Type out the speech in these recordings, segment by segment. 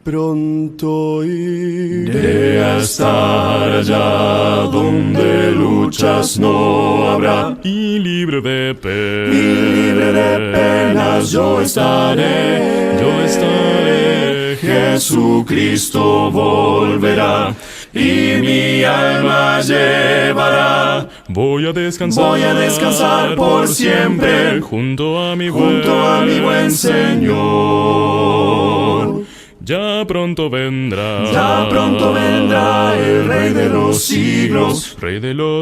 Pronto iré a estar allá donde luchas no habrá, y libre de penas yo estaré. Jesucristo volverá y mi alma llevará. Voy a descansar por siempre junto a mi buen Señor. Ya pronto vendrá el Rey de los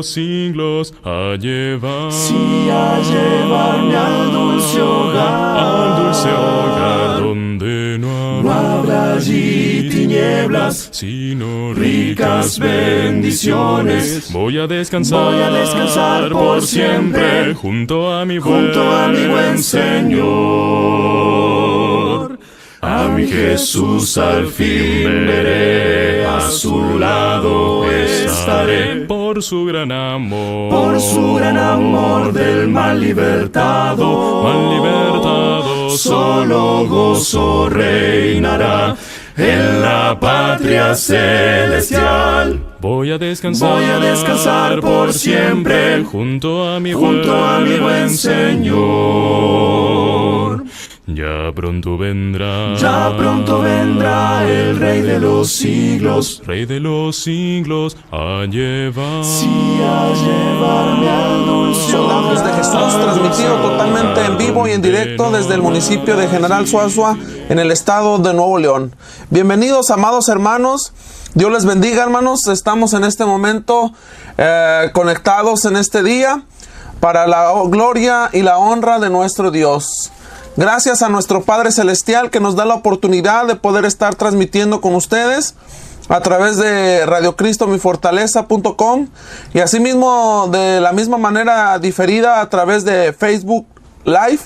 siglos, a llevar, sí, a llevarme al dulce hogar, donde no habrá allí tinieblas, sino ricas bendiciones. Voy a descansar por siempre junto a mi buen Señor. A mi Jesús al fin veré, a su lado estaré. Por su gran amor del mal libertado, solo gozo reinará en la patria celestial. Voy a descansar por siempre junto a mi buen Señor. Ya pronto vendrá el Rey de los siglos, a llevar, sí, a llevarme al dulce Soldados de Jesús, transmitido totalmente en vivo y en directo desde el municipio de General Suazua, en el estado de Nuevo León. Bienvenidos, amados hermanos. Dios les bendiga, hermanos. Estamos en este momento conectados en este día para la gloria y la honra de nuestro Dios. Gracias a nuestro Padre Celestial que nos da la oportunidad de poder estar transmitiendo con ustedes a través de radiocristomyfortaleza.com y asimismo de la misma manera diferida a través de Facebook Live,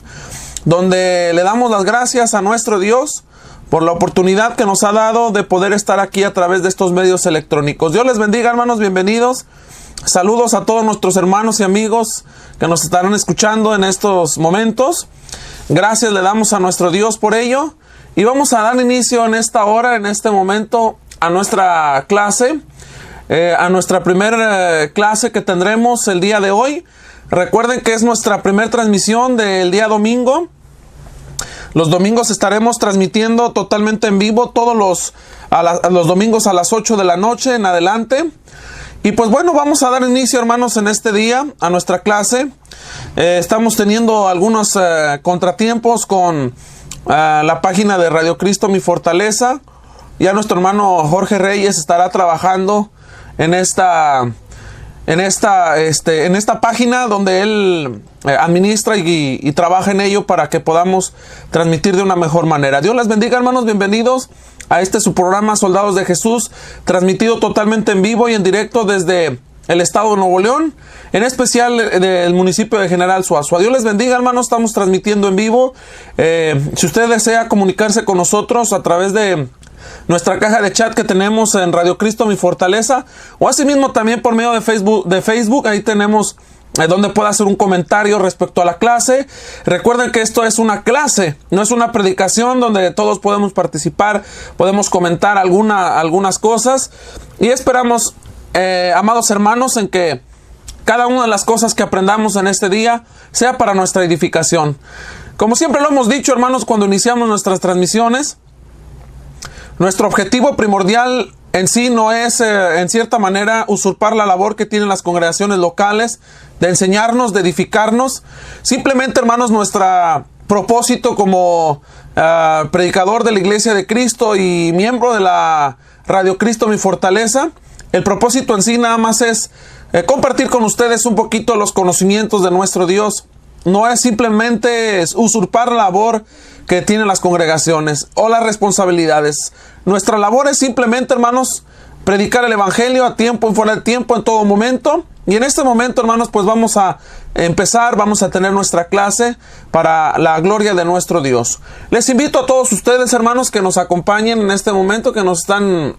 donde le damos las gracias a nuestro Dios por la oportunidad que nos ha dado de poder estar aquí a través de estos medios electrónicos. Dios les bendiga, hermanos, bienvenidos. Saludos a todos nuestros hermanos y amigos que nos estarán escuchando en estos momentos. Gracias le damos a nuestro Dios por ello. Y vamos a dar inicio en esta hora, en este momento, a nuestra clase. A nuestra primera clase que tendremos el día de hoy. Recuerden que es nuestra primera transmisión del día domingo. Los domingos estaremos transmitiendo totalmente en vivo todos los domingos a las 8 de la noche en adelante. Y pues bueno, vamos a dar inicio, hermanos, en este día a nuestra clase. Estamos teniendo algunos contratiempos con la página de Radio Cristo Mi Fortaleza. Ya nuestro hermano Jorge Reyes estará trabajando en esta página donde él administra y trabaja en ello para que podamos transmitir de una mejor manera. Dios les bendiga, hermanos, bienvenidos a su programa Soldados de Jesús, transmitido totalmente en vivo y en directo desde el estado de Nuevo León, en especial del municipio de General Suazua. Dios les bendiga, hermanos, estamos transmitiendo en vivo. Si usted desea comunicarse con nosotros a través de nuestra caja de chat que tenemos en Radio Cristo Mi Fortaleza, o asimismo también por medio de Facebook, ahí tenemos donde pueda hacer un comentario respecto a la clase. Recuerden que esto es una clase, no es una predicación donde todos podemos participar, podemos comentar algunas cosas, y esperamos, amados hermanos, en que cada una de las cosas que aprendamos en este día sea para nuestra edificación. Como siempre lo hemos dicho, hermanos, cuando iniciamos nuestras transmisiones, nuestro objetivo primordial en sí no es, en cierta manera, usurpar la labor que tienen las congregaciones locales de enseñarnos, de edificarnos. Simplemente, hermanos, nuestro propósito como predicador de la Iglesia de Cristo y miembro de la Radio Cristo Mi Fortaleza, el propósito en sí nada más es compartir con ustedes un poquito los conocimientos de nuestro Dios. No es simplemente usurpar la labor que tienen las congregaciones o las responsabilidades. Nuestra labor es simplemente, hermanos, predicar el evangelio a tiempo y fuera de tiempo, en todo momento. Y en este momento, hermanos, pues vamos a empezar, vamos a tener nuestra clase para la gloria de nuestro Dios. Les invito a todos ustedes, hermanos, que nos acompañen en este momento, que nos están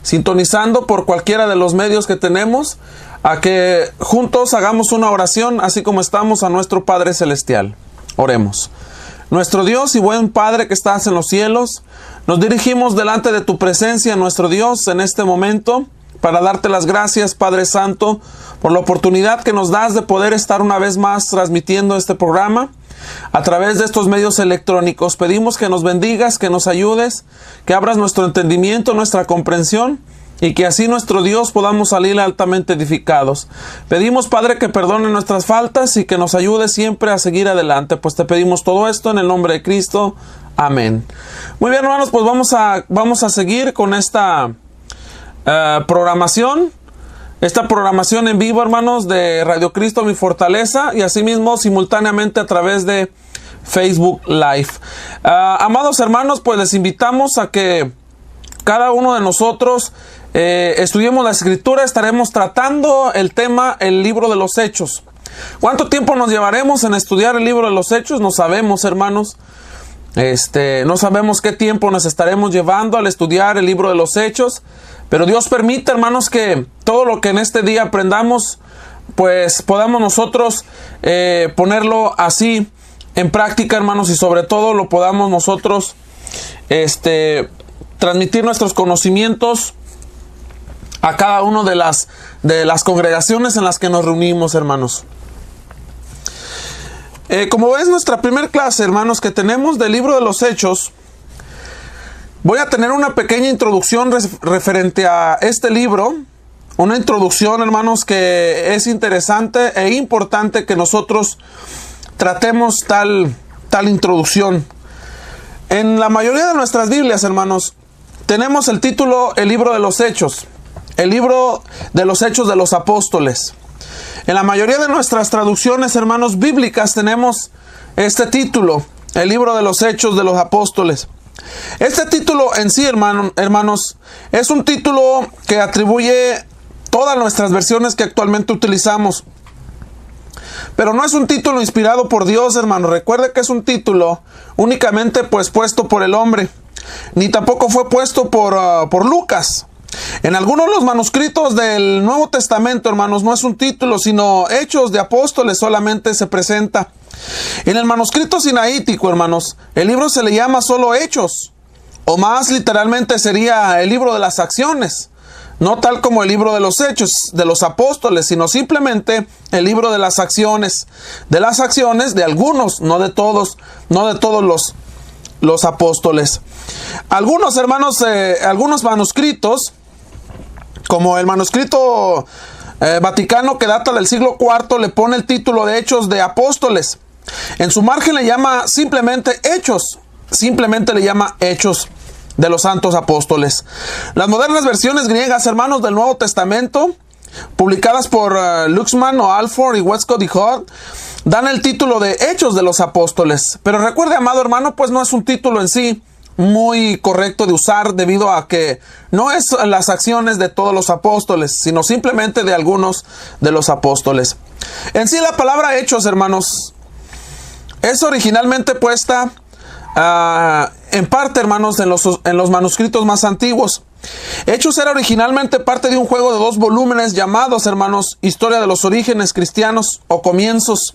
sintonizando por cualquiera de los medios que tenemos, a que juntos hagamos una oración, así como estamos, a nuestro Padre Celestial. Oremos. Nuestro Dios y buen Padre que estás en los cielos, nos dirigimos delante de tu presencia, nuestro Dios, en este momento, para darte las gracias, Padre Santo, por la oportunidad que nos das de poder estar una vez más transmitiendo este programa a través de estos medios electrónicos. Pedimos que nos bendigas, que nos ayudes, que abras nuestro entendimiento, nuestra comprensión, y que así nuestro Dios podamos salir altamente edificados. Pedimos, Padre, que perdone nuestras faltas y que nos ayude siempre a seguir adelante, pues te pedimos todo esto en el nombre de Cristo. Amén. Muy bien, hermanos, pues vamos a seguir con esta programación. Esta programación en vivo, hermanos, de Radio Cristo Mi Fortaleza, y asimismo simultáneamente a través de Facebook Live. Amados hermanos, pues les invitamos a que cada uno de nosotros estudiemos la Escritura. Estaremos tratando el tema, el libro de los Hechos. ¿Cuánto tiempo nos llevaremos en estudiar el libro de los Hechos? No sabemos, hermanos. No sabemos qué tiempo nos estaremos llevando al estudiar el libro de los Hechos. Pero Dios permite, hermanos, que todo lo que en este día aprendamos, pues podamos nosotros ponerlo así en práctica, hermanos, y sobre todo lo podamos nosotros transmitir nuestros conocimientos a cada una de las congregaciones en las que nos reunimos, hermanos. Como es nuestra primera clase, hermanos, que tenemos del libro de los Hechos, voy a tener una pequeña introducción referente a este libro. Una introducción, hermanos, que es interesante e importante que nosotros tratemos tal introducción. En la mayoría de nuestras Biblias, hermanos, tenemos el título, el libro de los Hechos. El libro de los Hechos de los Apóstoles. En la mayoría de nuestras traducciones, hermanos, bíblicas, tenemos este título, el libro de los Hechos de los Apóstoles. Este título en sí, hermanos, es un título que atribuye todas nuestras versiones que actualmente utilizamos. Pero no es un título inspirado por Dios, hermanos. Recuerde que es un título únicamente pues puesto por el hombre. Ni tampoco fue puesto por Lucas. En algunos de los manuscritos del Nuevo Testamento, hermanos, no es un título, sino Hechos de Apóstoles solamente se presenta. En el manuscrito sinaítico, hermanos, el libro se le llama solo Hechos, o más literalmente sería el libro de las acciones, no tal como el libro de los Hechos de los Apóstoles, sino simplemente el libro de las acciones de algunos, no de todos los apóstoles. Algunos, hermanos, algunos manuscritos, como el manuscrito Vaticano, que data del siglo IV, le pone el título de Hechos de Apóstoles. En su margen le llama simplemente Hechos de los Santos Apóstoles. Las modernas versiones griegas, hermanos, del Nuevo Testamento, publicadas por Luxman o Alford y Westcott y Hort, dan el título de Hechos de los Apóstoles. Pero recuerde, amado hermano, pues no es un título en sí muy correcto de usar, debido a que no es las acciones de todos los apóstoles, sino simplemente de algunos de los apóstoles. En sí, la palabra Hechos, hermanos, es originalmente puesta en parte, hermanos, en los manuscritos más antiguos. Hechos era originalmente parte de un juego de 2 volúmenes llamados, hermanos, Historia de los Orígenes Cristianos o Comienzos.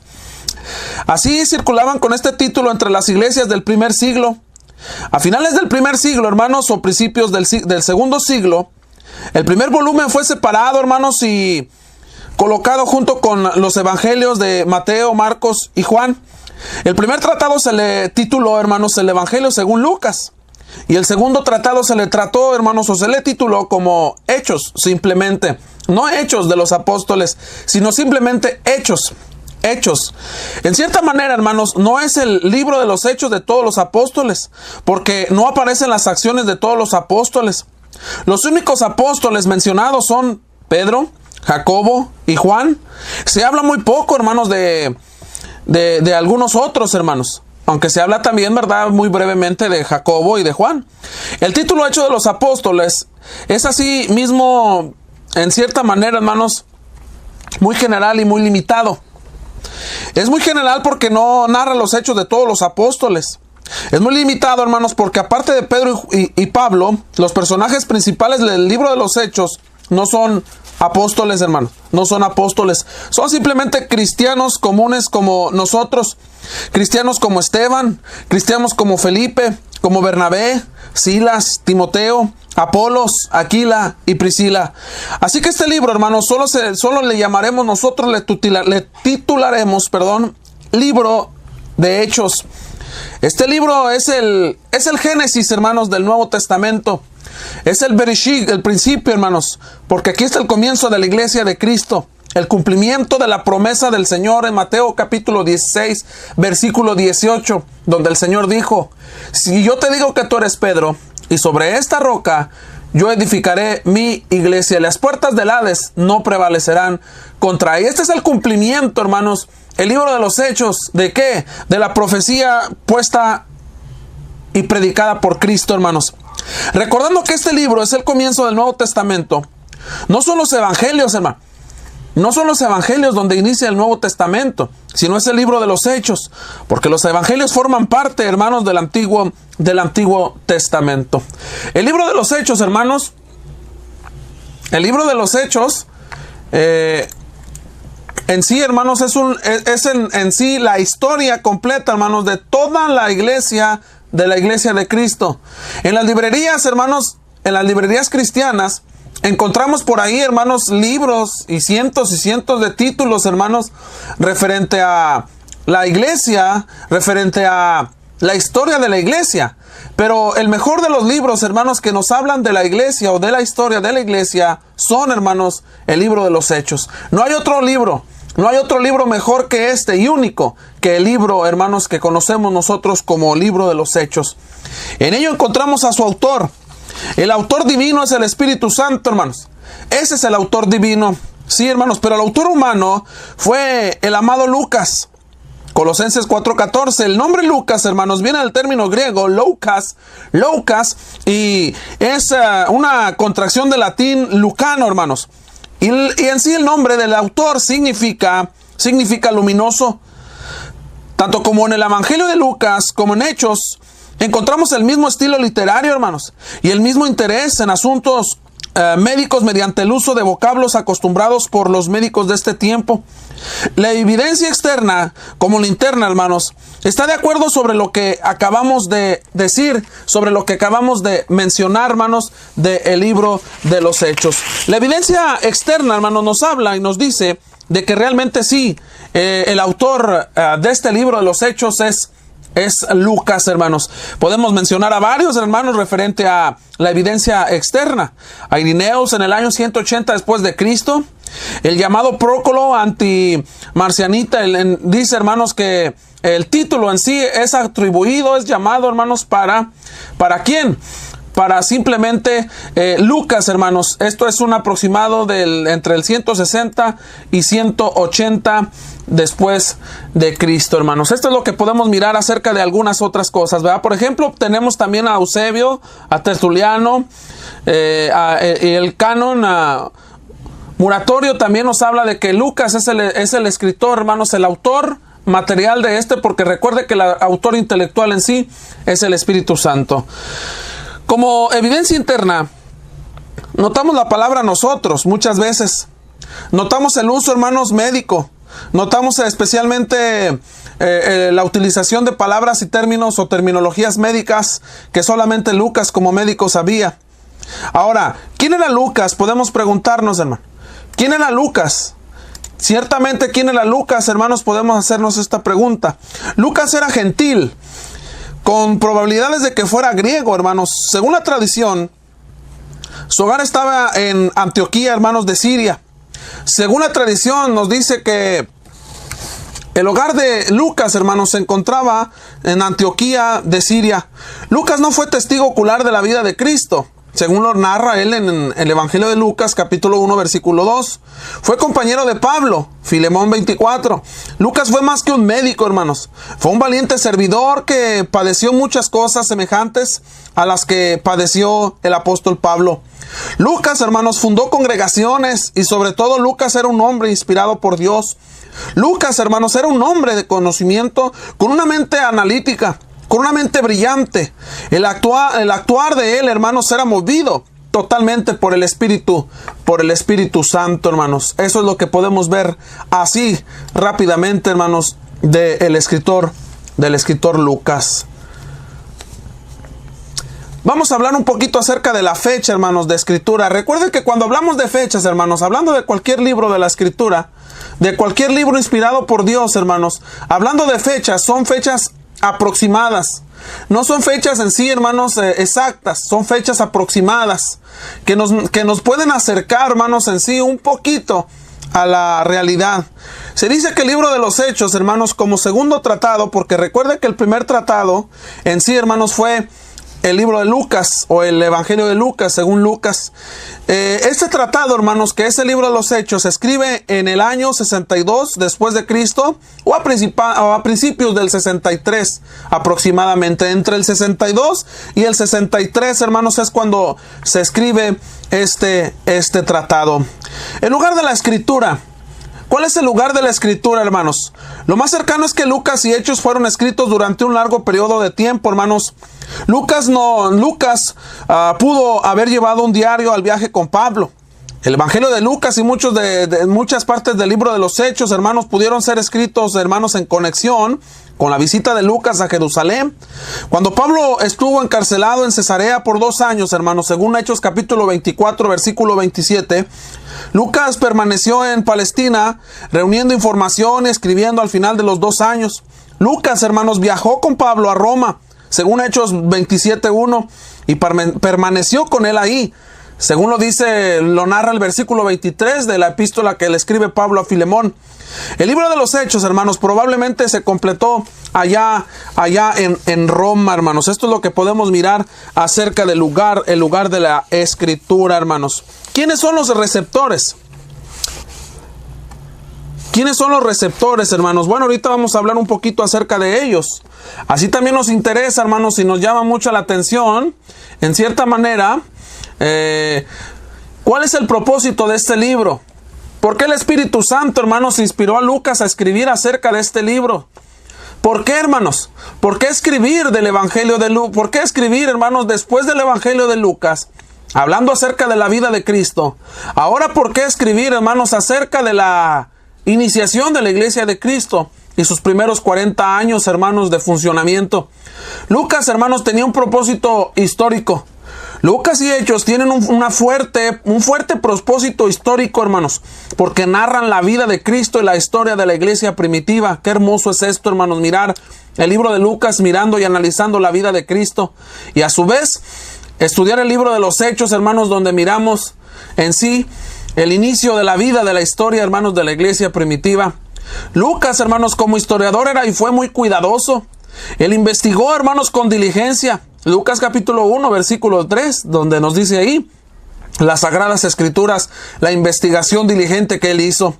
Así circulaban con este título entre las iglesias del primer siglo. A finales del primer siglo, hermanos, o principios del segundo siglo, el primer volumen fue separado, hermanos, y colocado junto con los evangelios de Mateo, Marcos y Juan. El primer tratado se le tituló, hermanos, el Evangelio según Lucas. Y el segundo tratado se le trató, hermanos, o se le tituló como Hechos, simplemente. No Hechos de los Apóstoles, sino simplemente Hechos. En cierta manera, hermanos, no es el libro de los Hechos de todos los apóstoles, porque no aparecen las acciones de todos los apóstoles. Los únicos apóstoles mencionados son Pedro, Jacobo y Juan. Se habla muy poco, hermanos, de algunos otros, hermanos, aunque se habla también, ¿verdad?, muy brevemente de Jacobo y de Juan. El título Hechos de los Apóstoles es así mismo, en cierta manera, hermanos, muy general y muy limitado. Es muy general porque no narra los hechos de todos los apóstoles. Es muy limitado, hermanos, porque aparte de Pedro y Pablo, los personajes principales del libro de los Hechos no son apóstoles, hermanos. No son apóstoles. Son simplemente cristianos comunes como nosotros. Cristianos como Esteban, cristianos como Felipe, como Bernabé, Silas, Timoteo, Apolos, Aquila y Priscila. Así que este libro, hermanos, solo le llamaremos nosotros, le titularemos, libro de Hechos. Este libro es el Génesis, hermanos, del Nuevo Testamento. Es el Bereshit, el principio, hermanos, porque aquí está el comienzo de la iglesia de Cristo. El cumplimiento de la promesa del Señor en Mateo capítulo 16, versículo 18, donde el Señor dijo: si yo te digo que tú eres Pedro, y sobre esta roca yo edificaré mi iglesia, las puertas del Hades no prevalecerán contra ella. Este es el cumplimiento, hermanos, el libro de los Hechos. ¿De qué? De la profecía puesta y predicada por Cristo, hermanos. Recordando que este libro es el comienzo del Nuevo Testamento, no son los evangelios, hermano. No son los evangelios donde inicia el Nuevo Testamento, sino es el libro de los Hechos, porque los evangelios forman parte, hermanos, del Antiguo Testamento. El libro de los Hechos, hermanos, en sí, hermanos, es en sí la historia completa, hermanos, de toda la iglesia, de la iglesia de Cristo. En las librerías, hermanos, en las librerías cristianas, encontramos por ahí, hermanos, libros y cientos de títulos, hermanos, referente a la iglesia, referente a la historia de la iglesia. Pero el mejor de los libros, hermanos, que nos hablan de la iglesia o de la historia de la iglesia son, hermanos, el libro de los Hechos. No hay otro libro mejor que este y único que el libro, hermanos, que conocemos nosotros como libro de los Hechos. En ello encontramos a su autor. El autor divino es el Espíritu Santo, hermanos. Ese es el autor divino. Sí, hermanos, pero el autor humano fue el amado Lucas. Colosenses 4:14. El nombre Lucas, hermanos, viene del término griego Loukas, y es una contracción del latín lucano, hermanos. Y en sí el nombre del autor significa luminoso. Tanto como en el Evangelio de Lucas como en Hechos, encontramos el mismo estilo literario, hermanos, y el mismo interés en asuntos médicos mediante el uso de vocablos acostumbrados por los médicos de este tiempo. La evidencia externa como la interna, hermanos, está de acuerdo sobre lo que acabamos de decir, sobre lo que acabamos de mencionar, hermanos, del libro de los Hechos. La evidencia externa, hermanos, nos habla y nos dice de que realmente sí, el autor de este libro de los Hechos es Lucas, hermanos. Podemos mencionar a varios, hermanos, referente a la evidencia externa. A Ireneus en el año 180 después de Cristo. El llamado Prócolo anti-marcianita, dice, hermanos, que el título en sí es atribuido, es llamado, hermanos, ¿para quién? Para simplemente Lucas, hermanos. Esto es un aproximado entre el 160 y 180 después de Cristo, hermanos. Esto es lo que podemos mirar acerca de algunas otras cosas, ¿verdad? Por ejemplo, tenemos también a Eusebio, a Tertuliano, el canon Muratorio también nos habla de que Lucas es el escritor, hermanos, el autor material de porque recuerde que el autor intelectual en sí es el Espíritu Santo. Como evidencia interna, notamos la palabra nosotros muchas veces. Notamos el uso, hermanos, médico. Notamos especialmente la utilización de palabras y términos o terminologías médicas que solamente Lucas como médico sabía. Ahora, ¿quién era Lucas? Podemos preguntarnos, hermano. ¿Quién era Lucas? Ciertamente, ¿quién era Lucas, hermanos? Podemos hacernos esta pregunta. Lucas era gentil, con probabilidades de que fuera griego, hermanos. Según la tradición, su hogar estaba en Antioquía, hermanos, de Siria. Según la tradición nos dice que el hogar de Lucas, hermanos, se encontraba en Antioquía de Siria. Lucas no fue testigo ocular de la vida de Cristo, según lo narra él en el Evangelio de Lucas, capítulo 1, versículo 2. Fue compañero de Pablo, Filemón 24. Lucas fue más que un médico, hermanos. Fue un valiente servidor que padeció muchas cosas semejantes a las que padeció el apóstol Pablo. Lucas, hermanos, fundó congregaciones y sobre todo Lucas era un hombre inspirado por Dios. Lucas, hermanos, era un hombre de conocimiento con una mente analítica, con una mente brillante. El actuar de él, hermanos, era movido totalmente por el Espíritu Santo, hermanos. Eso es lo que podemos ver así rápidamente, hermanos, del escritor Lucas. Vamos a hablar un poquito acerca de la fecha, hermanos, de escritura. Recuerden que cuando hablamos de fechas, hermanos, hablando de cualquier libro de la escritura, de cualquier libro inspirado por Dios, hermanos, hablando de fechas, son fechas aproximadas. No son fechas en sí, hermanos, exactas, son fechas aproximadas que nos pueden acercar, hermanos, en sí un poquito a la realidad. Se dice que el libro de los Hechos, hermanos, como segundo tratado, porque recuerde que el primer tratado en sí, hermanos, fue el libro de Lucas o el Evangelio de Lucas, según Lucas. Este tratado, hermanos, que es el libro de los Hechos, se escribe en el año 62 después de Cristo o a principios del 63 aproximadamente. Entre el 62 y el 63, hermanos, es cuando se escribe este tratado. El lugar de la escritura. ¿Cuál es el lugar de la escritura, hermanos? Lo más cercano es que Lucas y Hechos fueron escritos durante un largo periodo de tiempo, hermanos. Lucas pudo haber llevado un diario al viaje con Pablo. El Evangelio de Lucas y muchas partes del libro de los Hechos, hermanos, pudieron ser escritos, hermanos, en conexión con la visita de Lucas a Jerusalén. Cuando Pablo estuvo encarcelado en Cesarea por 2 años, hermanos, según Hechos capítulo 24, versículo 27, Lucas permaneció en Palestina, reuniendo información y escribiendo al final de los 2 años. Lucas, hermanos, viajó con Pablo a Roma, según Hechos 27:1, y permaneció con él ahí. Según lo narra el versículo 23 de la epístola que le escribe Pablo a Filemón. El libro de los Hechos, hermanos, probablemente se completó allá en Roma, hermanos. Esto es lo que podemos mirar acerca del el lugar de la escritura, hermanos. ¿Quiénes son los receptores? ¿Quiénes son los receptores, hermanos? Bueno, ahorita vamos a hablar un poquito acerca de ellos. Así también nos interesa, hermanos, y nos llama mucho la atención, en cierta manera, ¿cuál es el propósito de este libro? ¿Por qué el Espíritu Santo, hermanos, inspiró a Lucas a escribir acerca de este libro? ¿Por qué, hermanos? ¿Por qué escribir del Evangelio de Lucas? ¿Por qué escribir, hermanos, después del Evangelio de Lucas, hablando acerca de la vida de Cristo? Ahora, ¿por qué escribir, hermanos, acerca de la iniciación de la Iglesia de Cristo y sus primeros 40 años, hermanos, de funcionamiento? Lucas, hermanos, tenía un propósito histórico. Lucas y Hechos tienen un fuerte propósito histórico, hermanos, porque narran la vida de Cristo y la historia de la iglesia primitiva. Qué hermoso es esto, hermanos, mirar el libro de Lucas, mirando y analizando la vida de Cristo, y a su vez estudiar el libro de los Hechos, hermanos, donde miramos en sí el inicio de la vida, de la historia, hermanos, de la iglesia primitiva. Lucas, hermanos, como historiador era y fue muy cuidadoso. Él investigó, hermanos, con diligencia. Lucas capítulo 1, versículo 3, donde nos dice ahí las Sagradas Escrituras, la investigación diligente que él hizo.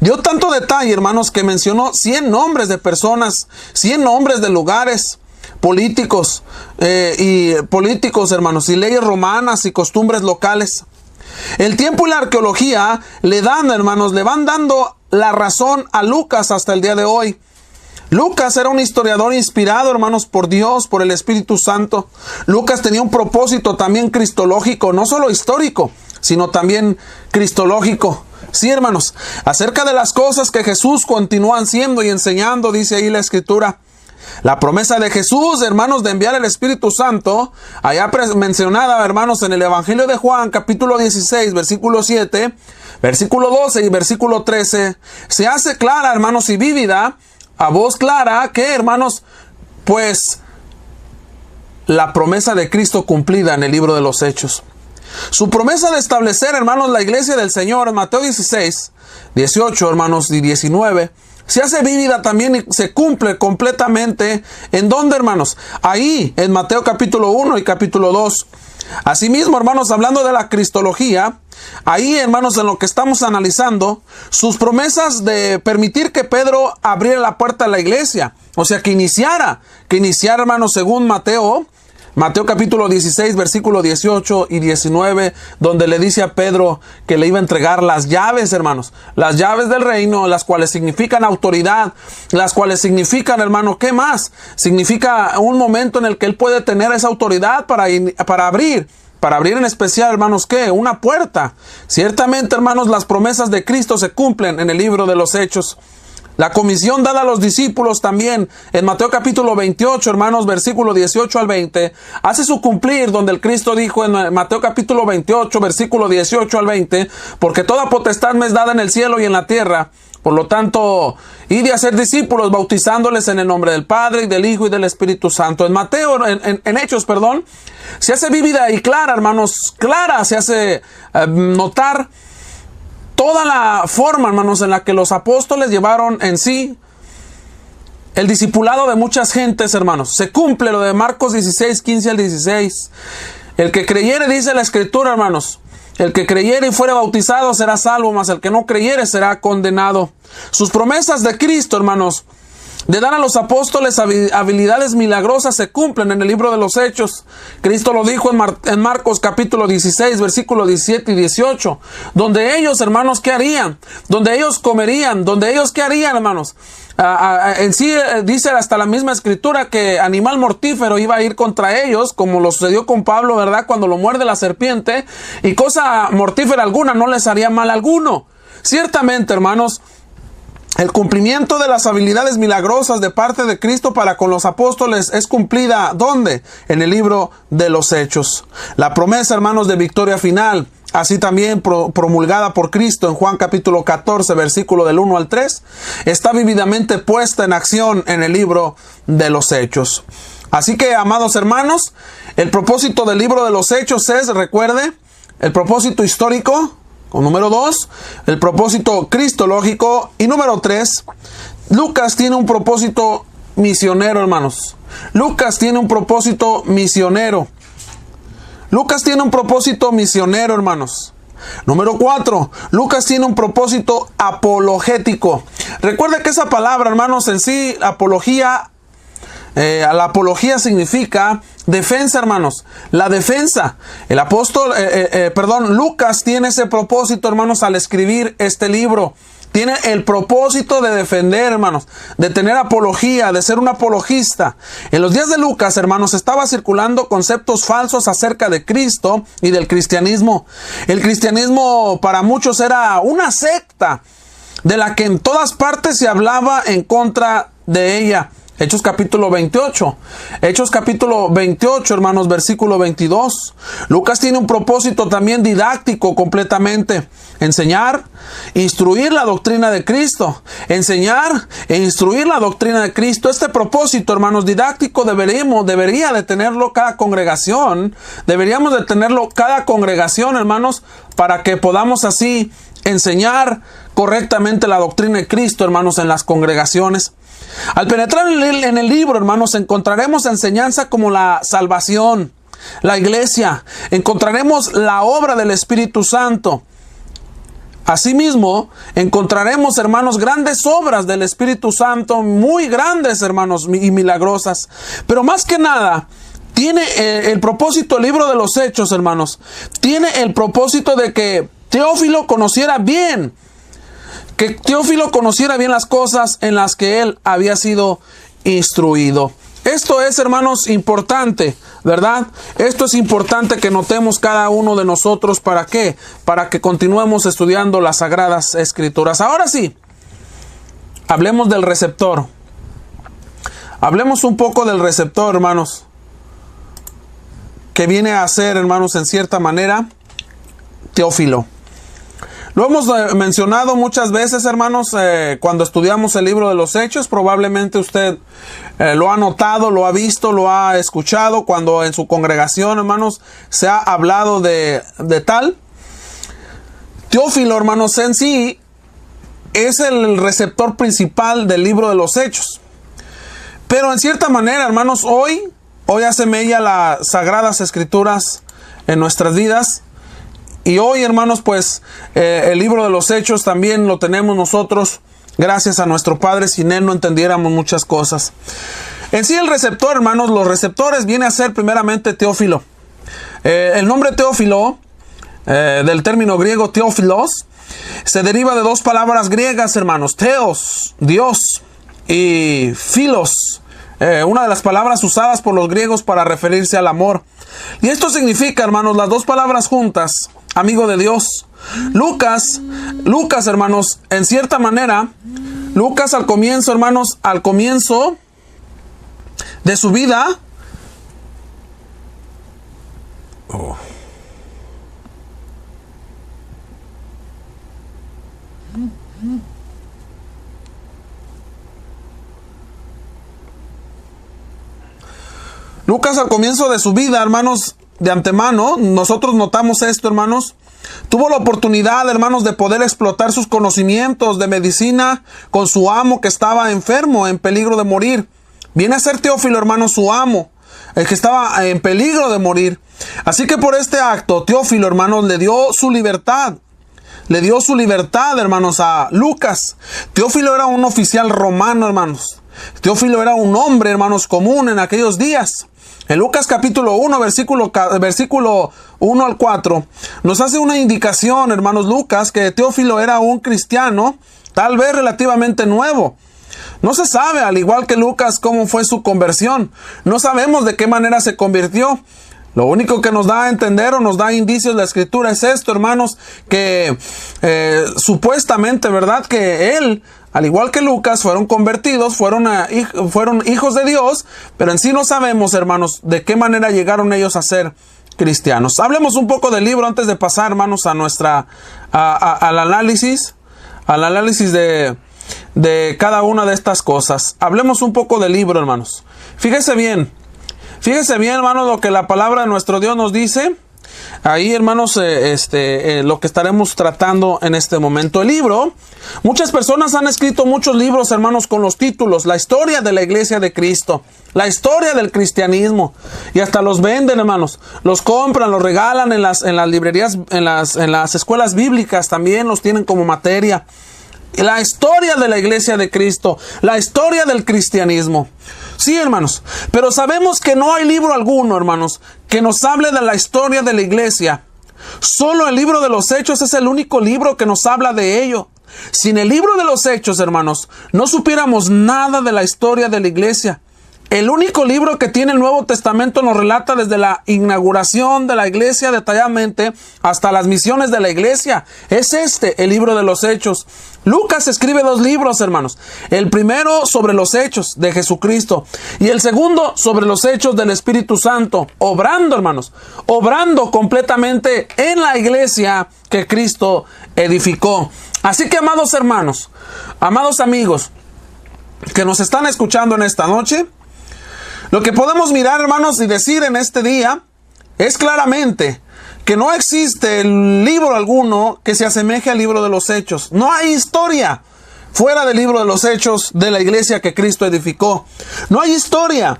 Dio tanto detalle, hermanos, que mencionó 100 nombres de personas, 100 nombres de lugares, políticos, hermanos, y leyes romanas y costumbres locales. El tiempo y la arqueología le van dando la razón a Lucas hasta el día de hoy. Lucas era un historiador inspirado, hermanos, por Dios, por el Espíritu Santo. Lucas tenía un propósito también cristológico, no solo histórico, sino también cristológico. Sí, hermanos, acerca de las cosas que Jesús continúa haciendo y enseñando, dice ahí la Escritura. La promesa de Jesús, hermanos, de enviar el Espíritu Santo, allá mencionada, hermanos, en el Evangelio de Juan, capítulo 16, versículo 7, versículo 12 y versículo 13, se hace clara, hermanos, y vívida, a voz clara, que, hermanos, pues la promesa de Cristo cumplida en el libro de los Hechos. Su promesa de establecer, hermanos, la iglesia del Señor en Mateo 16, 18, hermanos, y 19, se hace vívida también y se cumple completamente. ¿En dónde, hermanos? Ahí, en Mateo capítulo 1 y capítulo 2. Asimismo, hermanos, hablando de la cristología, ahí, hermanos, en lo que estamos analizando, sus promesas de permitir que Pedro abriera la puerta a la iglesia, o sea, que iniciara, hermanos, según Mateo capítulo 16, versículo 18 y 19, donde le dice a Pedro que le iba a entregar las llaves, hermanos, las llaves del reino, las cuales significan autoridad, las cuales significan, hermano, ¿qué más? Significa un momento en el que él puede tener esa autoridad para abrir en especial, hermanos, ¿qué? Una puerta. Ciertamente, hermanos, las promesas de Cristo se cumplen en el libro de los Hechos. La comisión dada a los discípulos también en Mateo capítulo 28, hermanos, versículo 18 al 20, hace su cumplir donde el Cristo dijo en Mateo capítulo 28, versículo 18 al 20, porque toda potestad me es dada en el cielo y en la tierra. Por lo tanto, id a ser discípulos, bautizándoles en el nombre del Padre, y del Hijo, y del Espíritu Santo. En Mateo, en Hechos, se hace vívida y clara, hermanos, se hace notar toda la forma, hermanos, en la que los apóstoles llevaron en sí el discipulado de muchas gentes, hermanos. Se cumple lo de Marcos 16, 15 al 16. El que creyere, dice la Escritura, hermanos, el que creyere y fuere bautizado será salvo, mas el que no creyere será condenado. Sus promesas de Cristo, hermanos, de dar a los apóstoles habilidades milagrosas, se cumplen en el libro de los Hechos. Cristo lo dijo en Marcos capítulo 16, versículos 17 y 18. Donde ellos, hermanos, ¿qué harían? Donde ellos comerían. Donde ellos, ¿qué harían, hermanos? En sí dice hasta la misma Escritura que animal mortífero iba a ir contra ellos, como lo sucedió con Pablo, ¿verdad? Cuando lo muerde la serpiente, y cosa mortífera alguna no les haría mal alguno. Ciertamente, hermanos, el cumplimiento de las habilidades milagrosas de parte de Cristo para con los apóstoles es cumplida, ¿dónde? En el libro de los Hechos. La promesa, hermanos, de victoria final, así también promulgada por Cristo en Juan capítulo 14, versículo del 1 al 3, está vividamente puesta en acción en el libro de los Hechos. Así que, amados hermanos, el propósito del libro de los Hechos es, recuerde, el propósito histórico. Número 2, el propósito cristológico. Y número 3, Lucas tiene un propósito misionero, hermanos. Lucas tiene un propósito misionero. Lucas tiene un propósito misionero, hermanos. Número 4, Lucas tiene un propósito apologético. Recuerde que esa palabra, hermanos, en sí, apología, la apología significa defensa, hermanos. La defensa. El apóstol, Lucas tiene ese propósito, hermanos, al escribir este libro. Tiene el propósito de defender, hermanos, de tener apología, de ser un apologista. En los días de Lucas, hermanos, estaba circulando conceptos falsos acerca de Cristo y del cristianismo. El cristianismo para muchos era una secta de la que en todas partes se hablaba en contra de ella. Hechos capítulo 28. Hechos capítulo 28, hermanos, versículo 22. Lucas tiene un propósito también didáctico completamente. Enseñar, instruir la doctrina de Cristo. Enseñar e instruir la doctrina de Cristo. Este propósito, hermanos, didáctico debería de tenerlo cada congregación. Deberíamos de tenerlo cada congregación, hermanos, para que podamos así enseñar correctamente la doctrina de Cristo, hermanos, en las congregaciones. Al penetrar en el libro, hermanos, encontraremos enseñanza como la salvación, la iglesia. Encontraremos la obra del Espíritu Santo. Asimismo, encontraremos, hermanos, grandes obras del Espíritu Santo, muy grandes, hermanos, y milagrosas. Pero más que nada, tiene el propósito, el libro de los Hechos, hermanos, tiene el propósito de que Teófilo conociera bien las cosas en las que él había sido instruido. Esto es, hermanos, importante, ¿verdad? Esto es importante que notemos cada uno de nosotros. ¿Para qué? Para que continuemos estudiando las Sagradas Escrituras. Ahora sí, hablemos del receptor. Hablemos un poco del receptor, hermanos, que viene a ser, hermanos, en cierta manera, Teófilo. Lo hemos mencionado muchas veces, hermanos, cuando estudiamos el libro de los Hechos. Probablemente usted lo ha notado, lo ha visto, lo ha escuchado cuando en su congregación, hermanos, se ha hablado de tal. Teófilo, hermanos, en sí es el receptor principal del libro de los Hechos. Pero en cierta manera, hermanos, hoy hace mella las Sagradas Escrituras en nuestras vidas. Y hoy, hermanos, pues el libro de los Hechos también lo tenemos nosotros gracias a nuestro Padre. Sin él no entendiéramos muchas cosas. En sí el receptor, hermanos, los receptores viene a ser primeramente Teófilo. El nombre Teófilo, del término griego Teófilos, se deriva de dos palabras griegas, hermanos. Theos, Dios, y Philos, una de las palabras usadas por los griegos para referirse al amor. Y esto significa, hermanos, las dos palabras juntas, amigo de Dios. Lucas, hermanos, en cierta manera, Lucas al comienzo, hermanos, al comienzo de su vida, Lucas al comienzo de su vida, hermanos, de antemano, nosotros notamos esto, hermanos. Tuvo la oportunidad, hermanos, de poder explotar sus conocimientos de medicina con su amo que estaba enfermo, en peligro de morir. Viene a ser Teófilo, hermanos, su amo, el que estaba en peligro de morir. Así que por este acto, Teófilo, hermanos, le dio su libertad. Le dio su libertad, hermanos, a Lucas. Teófilo era un oficial romano, hermanos. Teófilo era un hombre, hermanos, común en aquellos días. En Lucas capítulo 1, versículo 1 al 4, nos hace una indicación, hermanos, Lucas, que Teófilo era un cristiano, tal vez relativamente nuevo. No se sabe, al igual que Lucas, cómo fue su conversión. No sabemos de qué manera se convirtió. Lo único que nos da a entender o nos da indicios la Escritura es esto, hermanos, que supuestamente, ¿verdad?, que él, al igual que Lucas, fueron convertidos, fueron hijos de Dios, pero en sí no sabemos, hermanos, de qué manera llegaron ellos a ser cristianos. Hablemos un poco del libro antes de pasar, hermanos, a al análisis de cada una de estas cosas. Hablemos un poco del libro, hermanos. Fíjese bien, hermanos, lo que la palabra de nuestro Dios nos dice. Ahí, hermanos, lo que estaremos tratando en este momento. El libro, muchas personas han escrito muchos libros, hermanos, con los títulos: la historia de la iglesia de Cristo, la historia del cristianismo, y hasta los venden, hermanos, los compran, los regalan en las librerías, en las escuelas bíblicas, también los tienen como materia. La historia de la iglesia de Cristo, la historia del cristianismo. Sí, hermanos, pero sabemos que no hay libro alguno, hermanos, que nos hable de la historia de la iglesia. Solo el libro de los Hechos es el único libro que nos habla de ello. Sin el libro de los Hechos, hermanos, no supiéramos nada de la historia de la iglesia. El único libro que tiene el Nuevo Testamento nos relata desde la inauguración de la iglesia detalladamente hasta las misiones de la iglesia. Es el libro de los Hechos. Lucas escribe 2 libros, hermanos. El primero sobre los hechos de Jesucristo y el segundo sobre los hechos del Espíritu Santo, obrando, hermanos, obrando completamente en la iglesia que Cristo edificó. Así que, amados hermanos, amados amigos que nos están escuchando en esta noche, lo que podemos mirar, hermanos, y decir en este día es claramente que no existe libro alguno que se asemeje al libro de los Hechos. No hay historia fuera del libro de los Hechos de la iglesia que Cristo edificó. No hay historia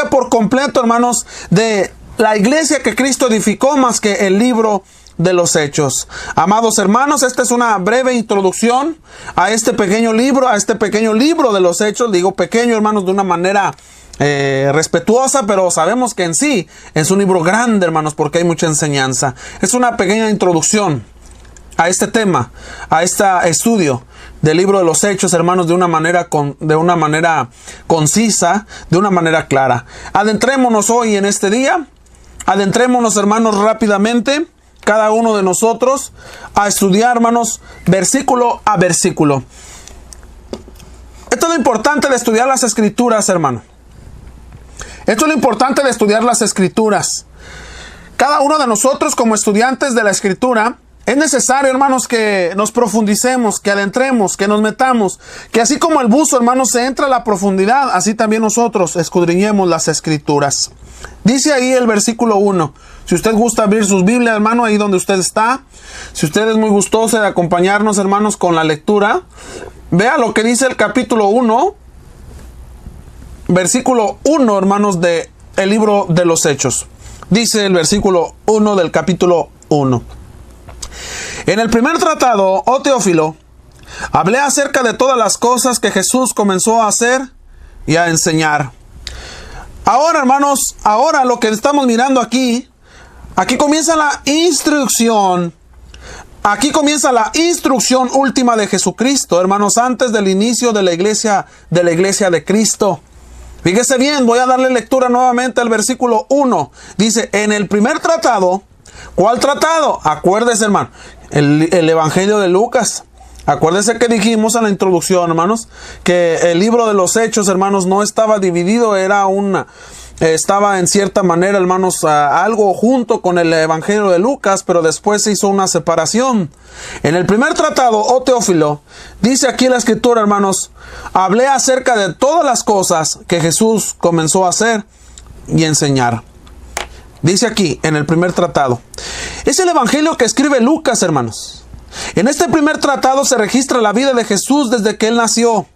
por completo, hermanos, de la iglesia que Cristo edificó más que el libro de los Hechos. Amados hermanos, esta es una breve introducción a este pequeño libro, de los Hechos. Digo pequeño, hermanos, de una manera respetuosa, pero sabemos que en sí es un libro grande, hermanos, porque hay mucha enseñanza. Es una pequeña introducción a este tema, a este estudio del libro de los Hechos, hermanos, de una manera concisa, de una manera clara. Adentrémonos hoy en este día, hermanos, rápidamente, cada uno de nosotros, a estudiar, hermanos, versículo a versículo. Esto es lo importante de estudiar las Escrituras, hermano. Esto es lo importante de estudiar las Escrituras. Cada uno de nosotros, como estudiantes de la Escritura, es necesario, hermanos, que nos profundicemos, que adentremos, que nos metamos, que así como el buzo, hermanos, se entra a la profundidad, así también nosotros escudriñemos las Escrituras. Dice ahí el versículo 1. Si usted gusta abrir sus Biblias, hermano, ahí donde usted está. Si usted es muy gustoso de acompañarnos, hermanos, con la lectura, vea lo que dice el capítulo 1, versículo 1, hermanos, de el libro de los Hechos. Dice el versículo 1 del capítulo 1. En el primer tratado, oh Teófilo, hablé acerca de todas las cosas que Jesús comenzó a hacer y a enseñar. Ahora, hermanos, lo que estamos mirando aquí comienza la instrucción. Aquí comienza la instrucción última de Jesucristo, hermanos, antes del inicio de la iglesia de Cristo. Fíjese bien, voy a darle lectura nuevamente al versículo 1. Dice, en el primer tratado, ¿cuál tratado? Acuérdese, hermano, el Evangelio de Lucas. Acuérdense que dijimos en la introducción, hermanos, que el libro de los Hechos, hermanos, no estaba dividido, estaba en cierta manera, hermanos, algo junto con el Evangelio de Lucas, pero después se hizo una separación. En el primer tratado, oh Teófilo, dice aquí la Escritura, hermanos, hablé acerca de todas las cosas que Jesús comenzó a hacer y enseñar. Dice aquí, en el primer tratado. Es el Evangelio que escribe Lucas, hermanos. En este primer tratado se registra la vida de Jesús desde que Él nació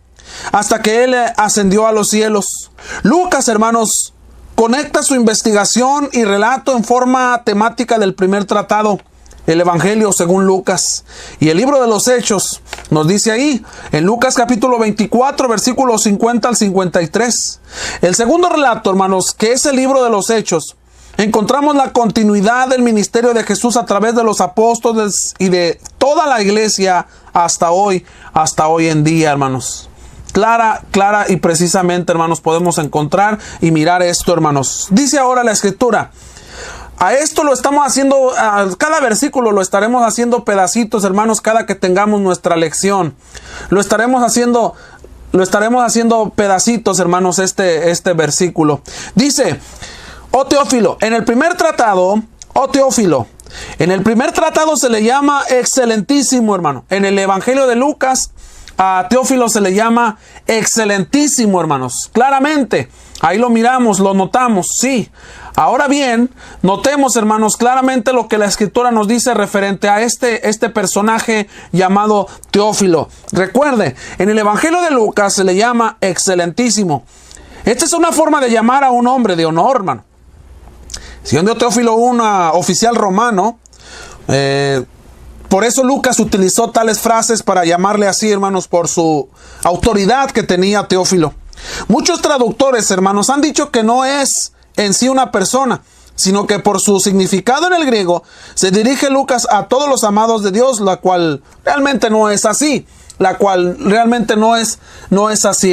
hasta que Él ascendió a los cielos. Lucas, hermanos, conecta su investigación y relato en forma temática del primer tratado, el Evangelio según Lucas. Y el libro de los Hechos nos dice ahí, en Lucas capítulo 24, versículos 50 al 53. El segundo relato, hermanos, que es el libro de los Hechos, encontramos la continuidad del ministerio de Jesús a través de los apóstoles y de toda la iglesia hasta hoy en día, hermanos. Clara y precisamente, hermanos, podemos encontrar y mirar esto, hermanos. Dice ahora la Escritura, a esto lo estamos haciendo, a cada versículo lo estaremos haciendo pedacitos, hermanos, cada que tengamos nuestra lección. Lo estaremos haciendo pedacitos, hermanos, este versículo. Dice, oh Teófilo, en el primer tratado, se le llama excelentísimo, hermano. En el Evangelio de Lucas, a Teófilo se le llama excelentísimo, hermanos. Claramente, ahí lo miramos, lo notamos, sí. Ahora bien, notemos, hermanos, claramente lo que la Escritura nos dice referente a este personaje llamado Teófilo. Recuerde, en el Evangelio de Lucas se le llama excelentísimo. Esta es una forma de llamar a un hombre de honor, hermano. Siendo Teófilo un oficial romano, por eso Lucas utilizó tales frases para llamarle así, hermanos, por su autoridad que tenía Teófilo. Muchos traductores, hermanos, han dicho que no es en sí una persona, sino que por su significado en el griego se dirige Lucas a todos los amados de Dios, la cual realmente no es así.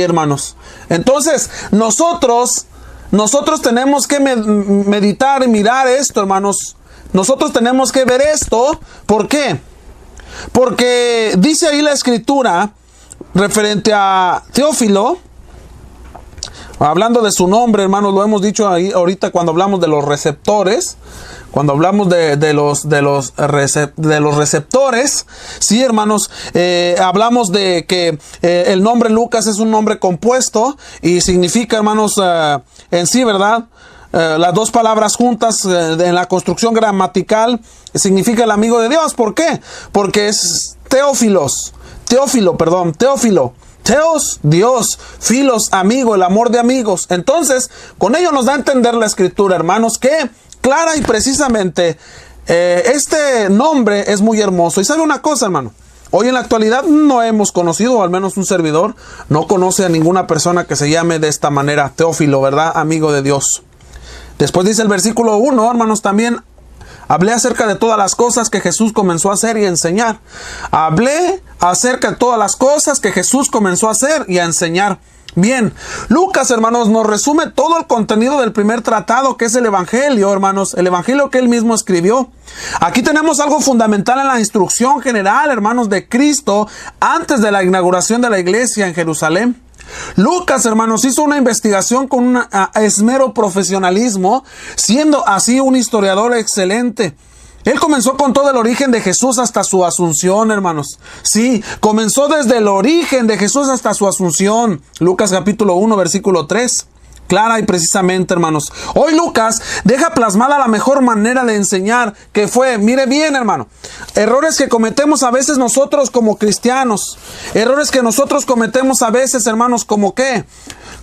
Hermanos. Entonces, nosotros tenemos que meditar y mirar esto, hermanos. Nosotros tenemos que ver esto. ¿Por qué? Porque dice ahí la Escritura referente a Teófilo, hablando de su nombre, hermanos, lo hemos dicho ahí ahorita cuando hablamos de los receptores. Cuando hablamos de los receptores, sí, hermanos, hablamos de que el nombre Lucas es un nombre compuesto y significa, hermanos, en sí, ¿verdad? Las dos palabras juntas en la construcción gramatical significa el amigo de Dios. ¿Por qué? Porque es Teófilo. Teos, Dios, filos, amigo, el amor de amigos. Entonces, con ello nos da a entender la Escritura, hermanos, que clara y precisamente este nombre es muy hermoso. Y sabe una cosa, hermano, hoy en la actualidad no hemos conocido, o al menos un servidor no conoce a ninguna persona que se llame de esta manera, Teófilo, ¿verdad? Amigo de Dios. Después dice el versículo 1, hermanos, también hablé acerca de todas las cosas que Jesús comenzó a hacer y a enseñar. Hablé acerca de todas las cosas que Jesús comenzó a hacer y a enseñar. Bien, Lucas, hermanos, nos resume todo el contenido del primer tratado, que es el Evangelio, hermanos, el Evangelio que él mismo escribió. Aquí tenemos algo fundamental en la instrucción general, hermanos, de Cristo antes de la inauguración de la iglesia en Jerusalén. Lucas, hermanos, hizo una investigación con un esmero profesionalismo, siendo así un historiador excelente. Él comenzó con todo el origen de Jesús hasta su asunción, hermanos. Sí, comenzó desde el origen de Jesús hasta su asunción. Lucas capítulo 1, versículo 3. Clara y precisamente, hermanos. Hoy Lucas deja plasmada la mejor manera de enseñar, que fue, mire bien, hermano, errores que cometemos a veces nosotros como cristianos. Errores que nosotros cometemos a veces, hermanos, ¿como qué?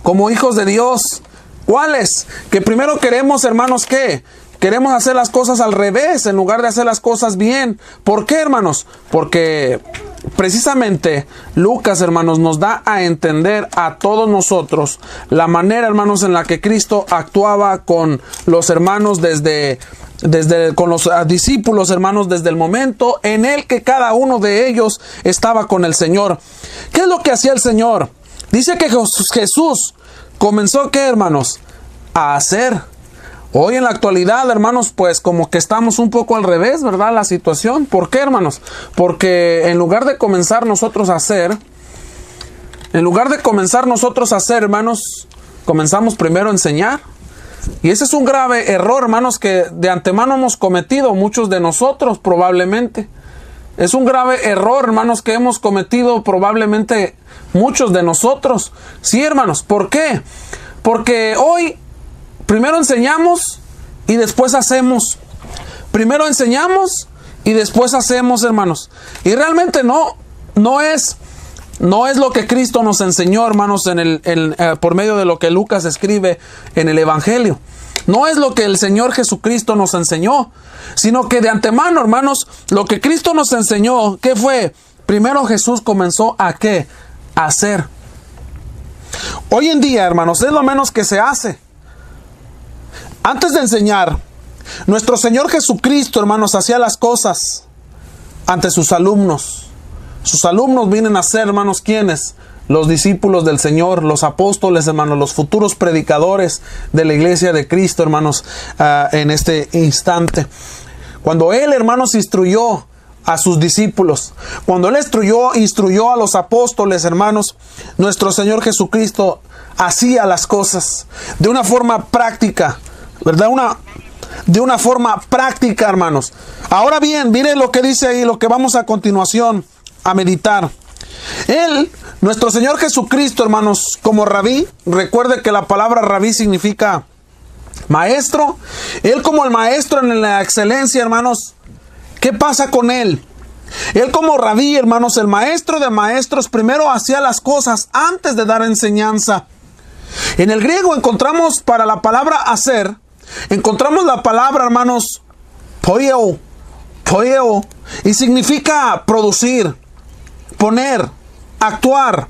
Como hijos de Dios. ¿Cuáles? Que primero queremos, hermanos, ¿qué? Queremos hacer las cosas al revés en lugar de hacer las cosas bien. ¿Por qué, hermanos? Porque precisamente Lucas, hermanos, nos da a entender a todos nosotros la manera, hermanos, en la que Cristo actuaba con los hermanos con los discípulos, hermanos, desde el momento en el que cada uno de ellos estaba con el Señor. ¿Qué es lo que hacía el Señor? Dice que Jesús comenzó, ¿qué, hermanos? A hacer. Hoy en la actualidad, hermanos, pues como que estamos un poco al revés, ¿verdad? La situación. ¿Por qué, hermanos? Porque en lugar de comenzar nosotros a hacer, hermanos, comenzamos primero a enseñar. Y ese es un grave error, hermanos, que de antemano hemos cometido muchos de nosotros probablemente. Es un grave error, hermanos, que hemos cometido probablemente muchos de nosotros. Sí, hermanos, ¿por qué? Porque hoy primero enseñamos y después hacemos. Primero enseñamos y después hacemos, hermanos. Y realmente no es lo que Cristo nos enseñó, hermanos, por medio de lo que Lucas escribe en el Evangelio. No es lo que el Señor Jesucristo nos enseñó, sino que de antemano, hermanos, lo que Cristo nos enseñó, ¿qué fue? Primero Jesús comenzó ¿a qué? A hacer. Hoy en día, hermanos, es lo menos que se hace. Antes de enseñar, nuestro Señor Jesucristo, hermanos, hacía las cosas ante sus alumnos. Sus alumnos vienen a ser, hermanos, ¿quiénes? Los discípulos del Señor, los apóstoles, hermanos, los futuros predicadores de la iglesia de Cristo, hermanos, en este instante. Cuando Él, hermanos, instruyó a sus discípulos, cuando Él instruyó a los apóstoles, hermanos, nuestro Señor Jesucristo hacía las cosas de una forma práctica, ¿verdad? De una forma práctica, hermanos. Ahora bien, miren lo que dice ahí, lo que vamos a continuación a meditar. Él, nuestro Señor Jesucristo, hermanos, como rabí, recuerde que la palabra rabí significa maestro. Él como el maestro en la excelencia, hermanos, ¿qué pasa con él? Él como rabí, hermanos, el maestro de maestros, primero hacía las cosas antes de dar enseñanza. En el griego encontramos para la palabra hacer, encontramos la palabra, hermanos, poieo, y significa producir, poner, actuar.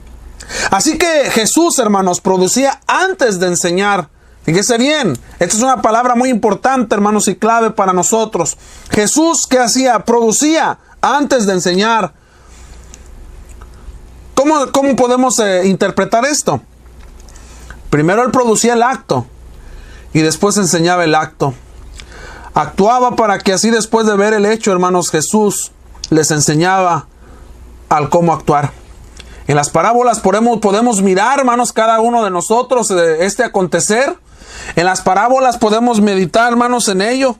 Así que Jesús, hermanos, producía antes de enseñar. Fíjese bien, esta es una palabra muy importante, hermanos, y clave para nosotros. Jesús, ¿qué hacía? Producía antes de enseñar. ¿Cómo podemos interpretar esto? Primero Él producía el acto y después enseñaba el acto. Actuaba para que así después de ver el hecho, hermanos, Jesús les enseñaba al cómo actuar. En las parábolas podemos mirar, hermanos, cada uno de nosotros este acontecer. En las parábolas podemos meditar, hermanos, en ello.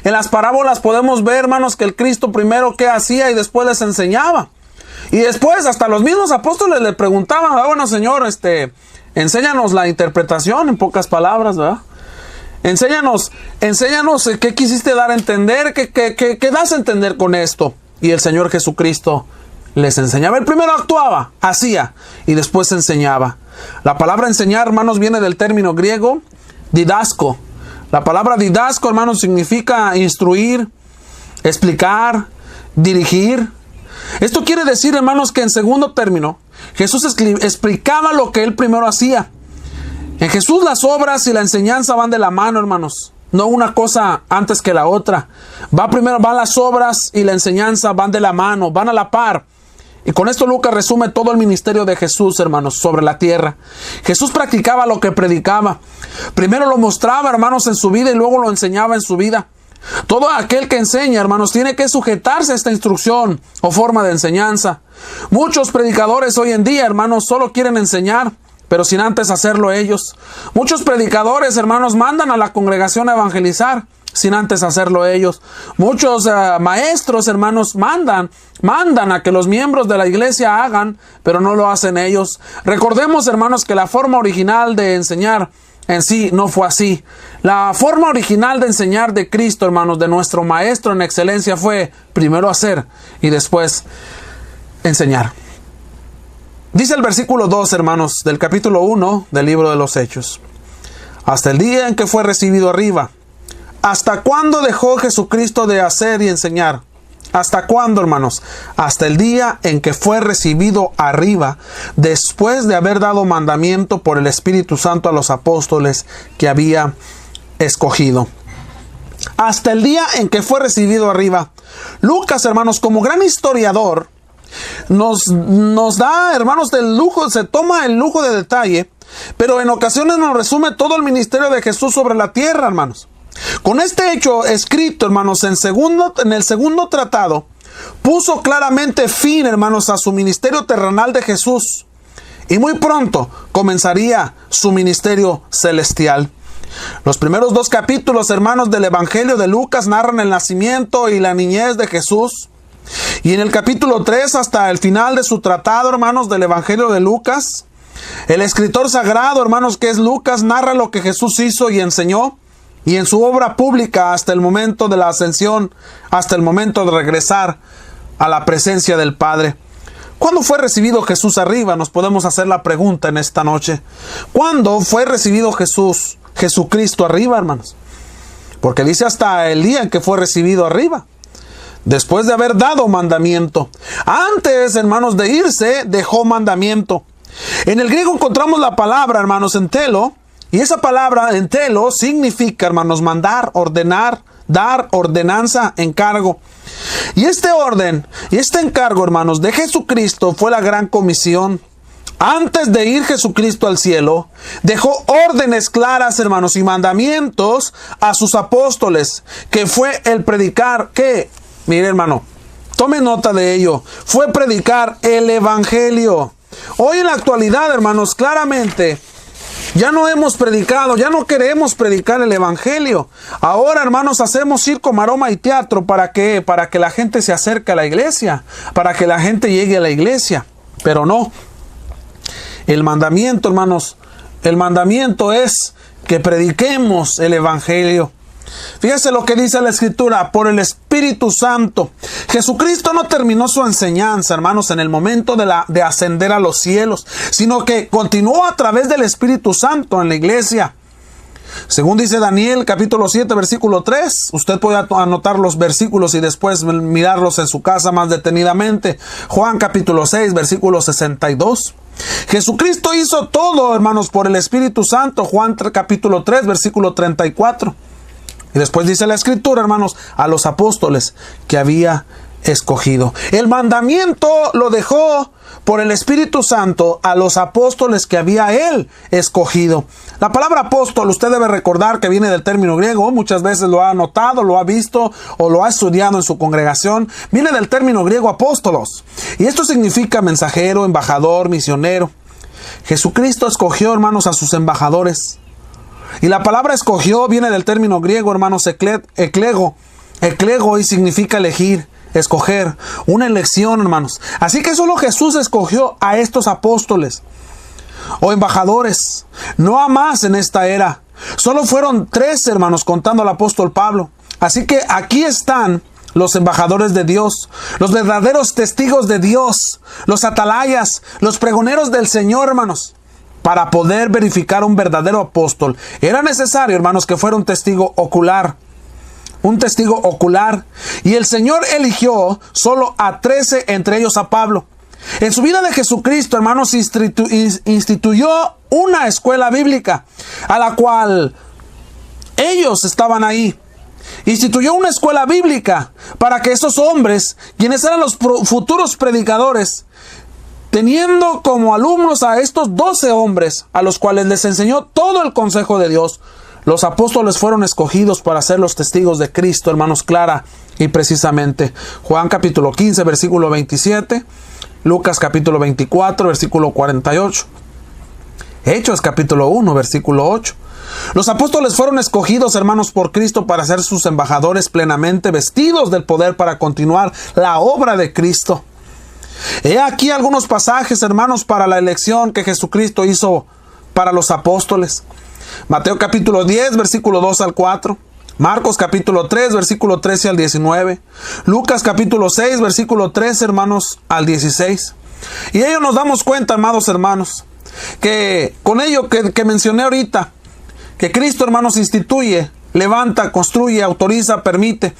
En las parábolas podemos ver, hermanos, que el Cristo primero qué hacía y después les enseñaba. Y después hasta los mismos apóstoles le preguntaban, bueno, Señor, enséñanos la interpretación, en pocas palabras, ¿verdad? Enséñanos qué quisiste dar a entender, qué das a entender con esto. Y el Señor Jesucristo les enseñaba. Él primero actuaba, hacía, y después enseñaba. La palabra enseñar, hermanos, viene del término griego didasco. La palabra didasco, hermanos, significa instruir, explicar, dirigir. Esto quiere decir, hermanos, que en segundo término, Jesús explicaba lo que Él primero hacía. En Jesús las obras y la enseñanza van de la mano, hermanos. No una cosa antes que la otra. Van las obras y la enseñanza van de la mano, van a la par. Y con esto Lucas resume todo el ministerio de Jesús, hermanos, sobre la tierra. Jesús practicaba lo que predicaba. Primero lo mostraba, hermanos, en su vida y luego lo enseñaba en su vida. Todo aquel que enseña, hermanos, tiene que sujetarse a esta instrucción o forma de enseñanza. Muchos predicadores hoy en día, hermanos, solo quieren enseñar, pero sin antes hacerlo ellos. Muchos predicadores, hermanos, mandan a la congregación a evangelizar, sin antes hacerlo ellos. Muchos maestros, hermanos, mandan a que los miembros de la iglesia hagan, pero no lo hacen ellos. Recordemos, hermanos, que la forma original de enseñar en sí no fue así. La forma original de enseñar de Cristo, hermanos, de nuestro maestro en excelencia, fue primero hacer y después enseñar. Dice el versículo 2, hermanos, del capítulo 1 del libro de los Hechos: hasta el día en que fue recibido arriba. ¿Hasta cuándo dejó Jesucristo de hacer y enseñar? ¿Hasta cuándo, hermanos? Hasta el día en que fue recibido arriba, después de haber dado mandamiento por el Espíritu Santo a los apóstoles que había escogido. Hasta el día en que fue recibido arriba. Lucas, hermanos, como gran historiador, nos da, hermanos, del lujo, se toma el lujo de detalle, pero en ocasiones nos resume todo el ministerio de Jesús sobre la tierra, hermanos. Con este hecho escrito, hermanos, en el segundo tratado, puso claramente fin, hermanos, a su ministerio terrenal de Jesús. Y muy pronto comenzaría su ministerio celestial. Los primeros 2 capítulos, hermanos, del Evangelio de Lucas narran el nacimiento y la niñez de Jesús. Y en el capítulo 3 hasta el final de su tratado, hermanos, del Evangelio de Lucas, el escritor sagrado, hermanos, que es Lucas, narra lo que Jesús hizo y enseñó. Y en su obra pública hasta el momento de la ascensión, hasta el momento de regresar a la presencia del Padre. ¿Cuándo fue recibido Jesús arriba? Nos podemos hacer la pregunta en esta noche. ¿Cuándo fue recibido Jesucristo arriba, hermanos? Porque dice hasta el día en que fue recibido arriba, después de haber dado mandamiento. Antes, hermanos, de irse, dejó mandamiento. En el griego encontramos la palabra, hermanos, entelo, y esa palabra entelo significa, hermanos, mandar, ordenar, dar, ordenanza, encargo. Y este orden y este encargo, hermanos, de Jesucristo fue la gran comisión. Antes de ir Jesucristo al cielo, dejó órdenes claras, hermanos, y mandamientos a sus apóstoles, que fue el predicar, ¿qué? Mire, hermano, tome nota de ello. Fue predicar el Evangelio. Hoy en la actualidad, hermanos, claramente ya no hemos predicado, ya no queremos predicar el Evangelio. Ahora, hermanos, hacemos circo, maroma y teatro. ¿Para qué? Para que la gente se acerque a la iglesia, para que la gente llegue a la iglesia. Pero no. El mandamiento, hermanos, el mandamiento es que prediquemos el Evangelio. Fíjese lo que dice la Escritura, por el Espíritu Santo. Jesucristo no terminó su enseñanza, hermanos, en el momento de ascender a los cielos, sino que continuó a través del Espíritu Santo en la iglesia. Según dice Daniel, capítulo 7, versículo 3, usted puede anotar los versículos y después mirarlos en su casa más detenidamente. Juan, capítulo 6, versículo 62. Jesucristo hizo todo, hermanos, por el Espíritu Santo. Juan, capítulo 3, versículo 34. Y después dice la Escritura, hermanos, a los apóstoles que había escogido. El mandamiento lo dejó por el Espíritu Santo a los apóstoles que había él escogido. La palabra apóstol, usted debe recordar que viene del término griego. Muchas veces lo ha notado, lo ha visto o lo ha estudiado en su congregación. Viene del término griego apóstolos. Y esto significa mensajero, embajador, misionero. Jesucristo escogió, hermanos, a sus embajadores. Y la palabra escogió viene del término griego, hermanos, eklego, y significa elegir, escoger, una elección, hermanos. Así que solo Jesús escogió a estos apóstoles o embajadores, no a más en esta era. Solo fueron 3, hermanos, contando al apóstol Pablo. Así que aquí están los embajadores de Dios, los verdaderos testigos de Dios, los atalayas, los pregoneros del Señor, hermanos. Para poder verificar un verdadero apóstol, era necesario, hermanos, que fuera un testigo ocular. Un testigo ocular. Y el Señor eligió solo a 13, entre ellos a Pablo. En su vida de Jesucristo, hermanos, instituyó una escuela bíblica, a la cual ellos estaban ahí. Instituyó una escuela bíblica para que esos hombres, quienes eran los futuros predicadores, teniendo como alumnos a estos 12 hombres, a los cuales les enseñó todo el consejo de Dios, los apóstoles fueron escogidos para ser los testigos de Cristo, hermanos, clara y precisamente. Juan capítulo 15, versículo 27, Lucas capítulo 24, versículo 48, Hechos capítulo 1, versículo 8. Los apóstoles fueron escogidos, hermanos, por Cristo para ser sus embajadores plenamente vestidos del poder para continuar la obra de Cristo. He aquí algunos pasajes, hermanos, para la elección que Jesucristo hizo para los apóstoles. Mateo capítulo 10, versículo 2 al 4. Marcos capítulo 3, versículo 13 al 19. Lucas capítulo 6, versículo 13, hermanos, al 16. Y ello nos damos cuenta, amados hermanos, que con ello que mencioné ahorita, que Cristo, hermanos, instituye, levanta, construye, autoriza, permite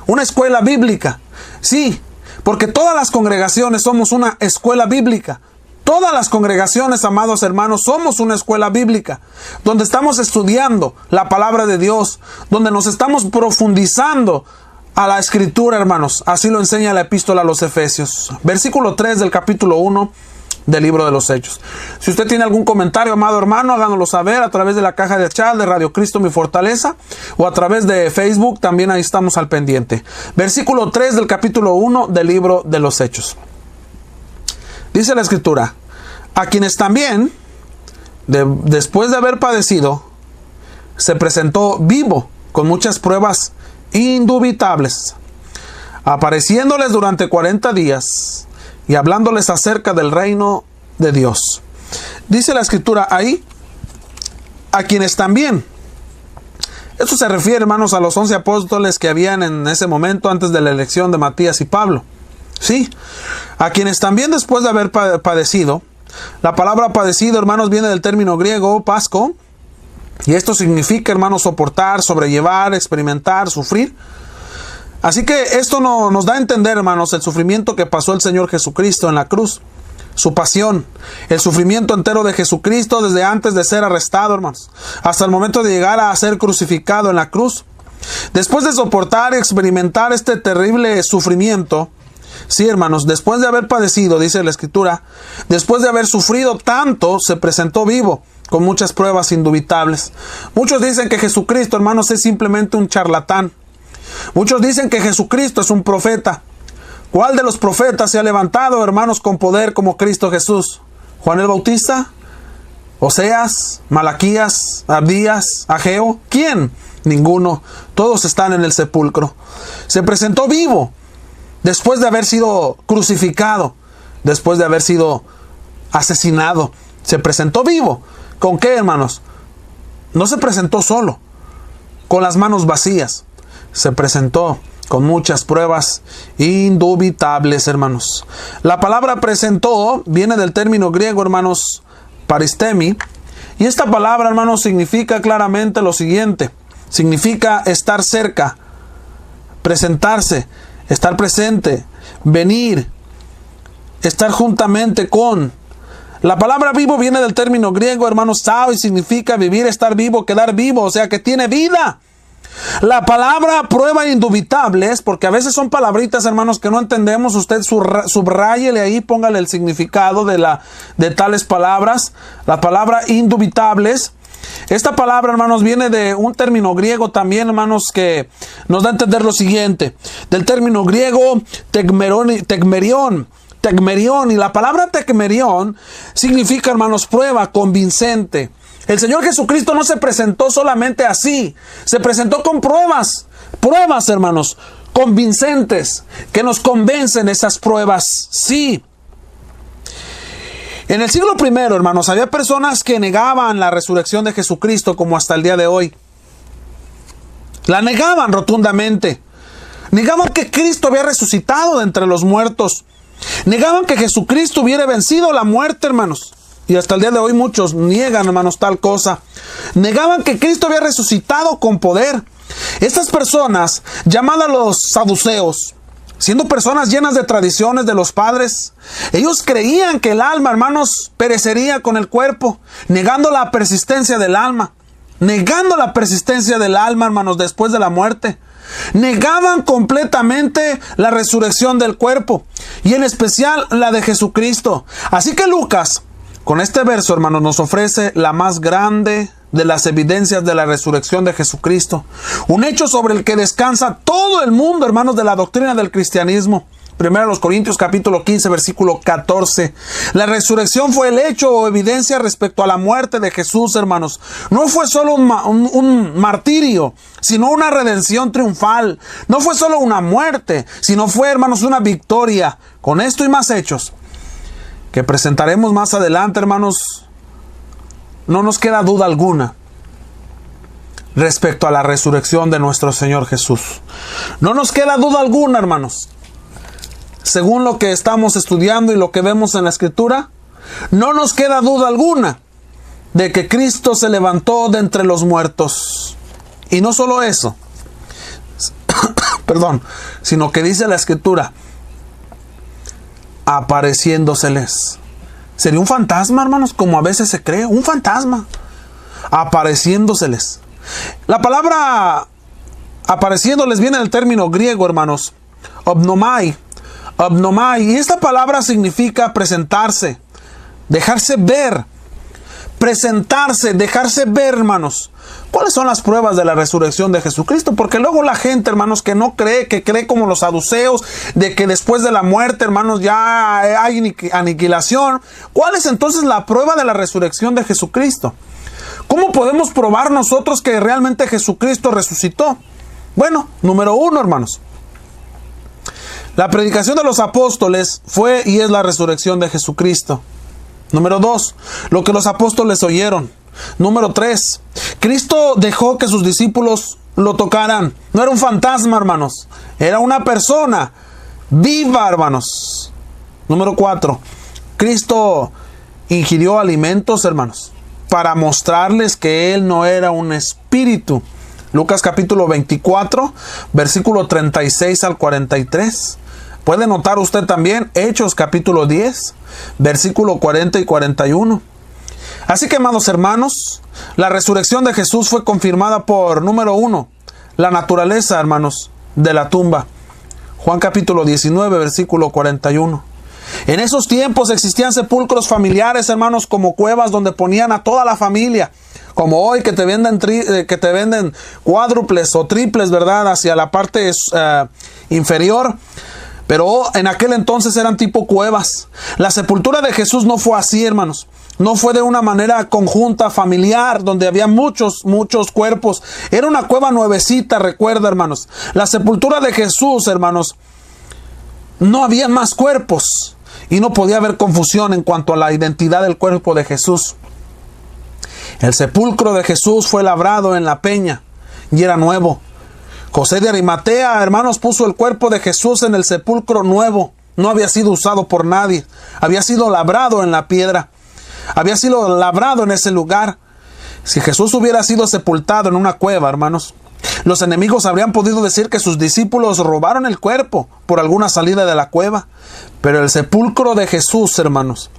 una escuela bíblica. Sí, porque todas las congregaciones somos una escuela bíblica. Todas las congregaciones, amados hermanos, somos una escuela bíblica, donde estamos estudiando la palabra de Dios, donde nos estamos profundizando a la Escritura, hermanos. Así lo enseña la epístola a los Efesios. Versículo 3 del capítulo 1, del libro de los Hechos. Si usted tiene algún comentario, amado hermano, háganoslo saber a través de la caja de chat de Radio Cristo Mi Fortaleza o a través de Facebook, también ahí estamos al pendiente. Versículo 3 del capítulo 1 del libro de los Hechos. Dice la Escritura: a quienes también, después de haber padecido, se presentó vivo con muchas pruebas indubitables, apareciéndoles durante 40 días y hablándoles acerca del reino de Dios. Dice la Escritura ahí: a quienes también. Esto se refiere, hermanos, a los 11 apóstoles que habían en ese momento antes de la elección de Matías y Pablo. Sí, a quienes también después de haber padecido. La palabra padecido, hermanos, viene del término griego pasco, y esto significa, hermanos, soportar, sobrellevar, experimentar, sufrir. Así que esto nos da a entender, hermanos, el sufrimiento que pasó el Señor Jesucristo en la cruz, su pasión, el sufrimiento entero de Jesucristo desde antes de ser arrestado, hermanos, hasta el momento de llegar a ser crucificado en la cruz. Después de soportar y experimentar este terrible sufrimiento, sí, hermanos, después de haber padecido, dice la Escritura, después de haber sufrido tanto, se presentó vivo con muchas pruebas indubitables. Muchos dicen que Jesucristo, hermanos, es simplemente un charlatán. Muchos dicen que Jesucristo es un profeta. ¿Cuál de los profetas se ha levantado, hermanos, con poder como Cristo Jesús? ¿Juan el Bautista? ¿Oseas? ¿Malaquías? ¿Abdías? ¿Ageo? ¿Quién? Ninguno. Todos están en el sepulcro. Se presentó vivo después de haber sido crucificado, después de haber sido asesinado. Se presentó vivo. ¿Con qué, hermanos? No se presentó solo, con las manos vacías. Se presentó con muchas pruebas indubitables, hermanos. La palabra presentó viene del término griego, hermanos, paristemi. Y esta palabra, hermanos, significa claramente lo siguiente. Significa estar cerca, presentarse, estar presente, venir, estar juntamente con. La palabra vivo viene del término griego, hermanos, sao, y significa vivir, estar vivo, quedar vivo, o sea que tiene vida. La palabra prueba indubitables, porque a veces son palabritas, hermanos, que no entendemos. Usted subráyele ahí, póngale el significado de tales palabras. La palabra indubitables. Esta palabra, hermanos, viene de un término griego también, hermanos, que nos da a entender lo siguiente. Del término griego tecmerión. Y la palabra tecmerión significa, hermanos, prueba, convincente. El Señor Jesucristo no se presentó solamente así, se presentó con pruebas, hermanos, convincentes, que nos convencen esas pruebas, sí. En el siglo I, hermanos, había personas que negaban la resurrección de Jesucristo como hasta el día de hoy. La negaban rotundamente. Negaban que Cristo había resucitado de entre los muertos. Negaban que Jesucristo hubiera vencido la muerte, hermanos. Y hasta el día de hoy muchos niegan, hermanos, tal cosa. Negaban que Cristo había resucitado con poder. Estas personas, llamadas los saduceos, siendo personas llenas de tradiciones de los padres, ellos creían que el alma, hermanos, perecería con el cuerpo, negando la persistencia del alma. Negando la persistencia del alma, hermanos, después de la muerte. Negaban completamente la resurrección del cuerpo, y en especial la de Jesucristo. Así que Lucas, con este verso, hermanos, nos ofrece la más grande de las evidencias de la resurrección de Jesucristo. Un hecho sobre el que descansa todo el mundo, hermanos, de la doctrina del cristianismo. 1 Corintios capítulo 15, versículo 14. La resurrección fue el hecho o evidencia respecto a la muerte de Jesús, hermanos. No fue solo un martirio, sino una redención triunfal. No fue solo una muerte, sino fue, hermanos, una victoria. Con esto y más hechos que presentaremos más adelante, hermanos, no nos queda duda alguna respecto a la resurrección de nuestro Señor Jesús. No nos queda duda alguna, hermanos. Según lo que estamos estudiando y lo que vemos en la Escritura, no nos queda duda alguna de que Cristo se levantó de entre los muertos. Y no solo eso, sino que dice la Escritura, apareciéndoseles. Sería un fantasma, hermanos, como a veces se cree, un fantasma, apareciéndoseles. La palabra apareciéndoles viene del término griego, hermanos, obnomai, y esta palabra significa presentarse, dejarse ver, presentarse, dejarse ver, hermanos. ¿Cuáles son las pruebas de la resurrección de Jesucristo? Porque luego la gente, hermanos, que no cree, que cree como los saduceos, de que después de la muerte, hermanos, ya hay aniquilación. ¿Cuál es entonces la prueba de la resurrección de Jesucristo? ¿Cómo podemos probar nosotros que realmente Jesucristo resucitó? Bueno, número 1, hermanos. La predicación de los apóstoles fue y es la resurrección de Jesucristo. Número 2, lo que los apóstoles oyeron. Número 3, Cristo dejó que sus discípulos lo tocaran. No era un fantasma, hermanos. Era una persona viva, hermanos. Número 4, Cristo ingirió alimentos, hermanos, para mostrarles que Él no era un espíritu. Lucas capítulo 24, versículo 36 al 43. Puede notar usted también Hechos capítulo 10, versículo 40 y 41. Así que, amados hermanos, la resurrección de Jesús fue confirmada por, número 1, la naturaleza, hermanos, de la tumba. Juan capítulo 19, versículo 41. En esos tiempos existían sepulcros familiares, hermanos, como cuevas donde ponían a toda la familia. Como hoy que te venden cuádruples o triples, ¿verdad? Hacia la parte inferior. Pero en aquel entonces eran tipo cuevas. La sepultura de Jesús no fue así, hermanos. No fue de una manera conjunta, familiar, donde había muchos cuerpos. Era una cueva nuevecita, recuerda, hermanos. La sepultura de Jesús, hermanos, no había más cuerpos. Y no podía haber confusión en cuanto a la identidad del cuerpo de Jesús. El sepulcro de Jesús fue labrado en la peña y era nuevo. José de Arimatea, hermanos, puso el cuerpo de Jesús en el sepulcro nuevo. No había sido usado por nadie. Había sido labrado en la piedra. Había sido labrado en ese lugar. Si Jesús hubiera sido sepultado en una cueva, hermanos, los enemigos habrían podido decir que sus discípulos robaron el cuerpo por alguna salida de la cueva. Pero el sepulcro de Jesús, hermanos,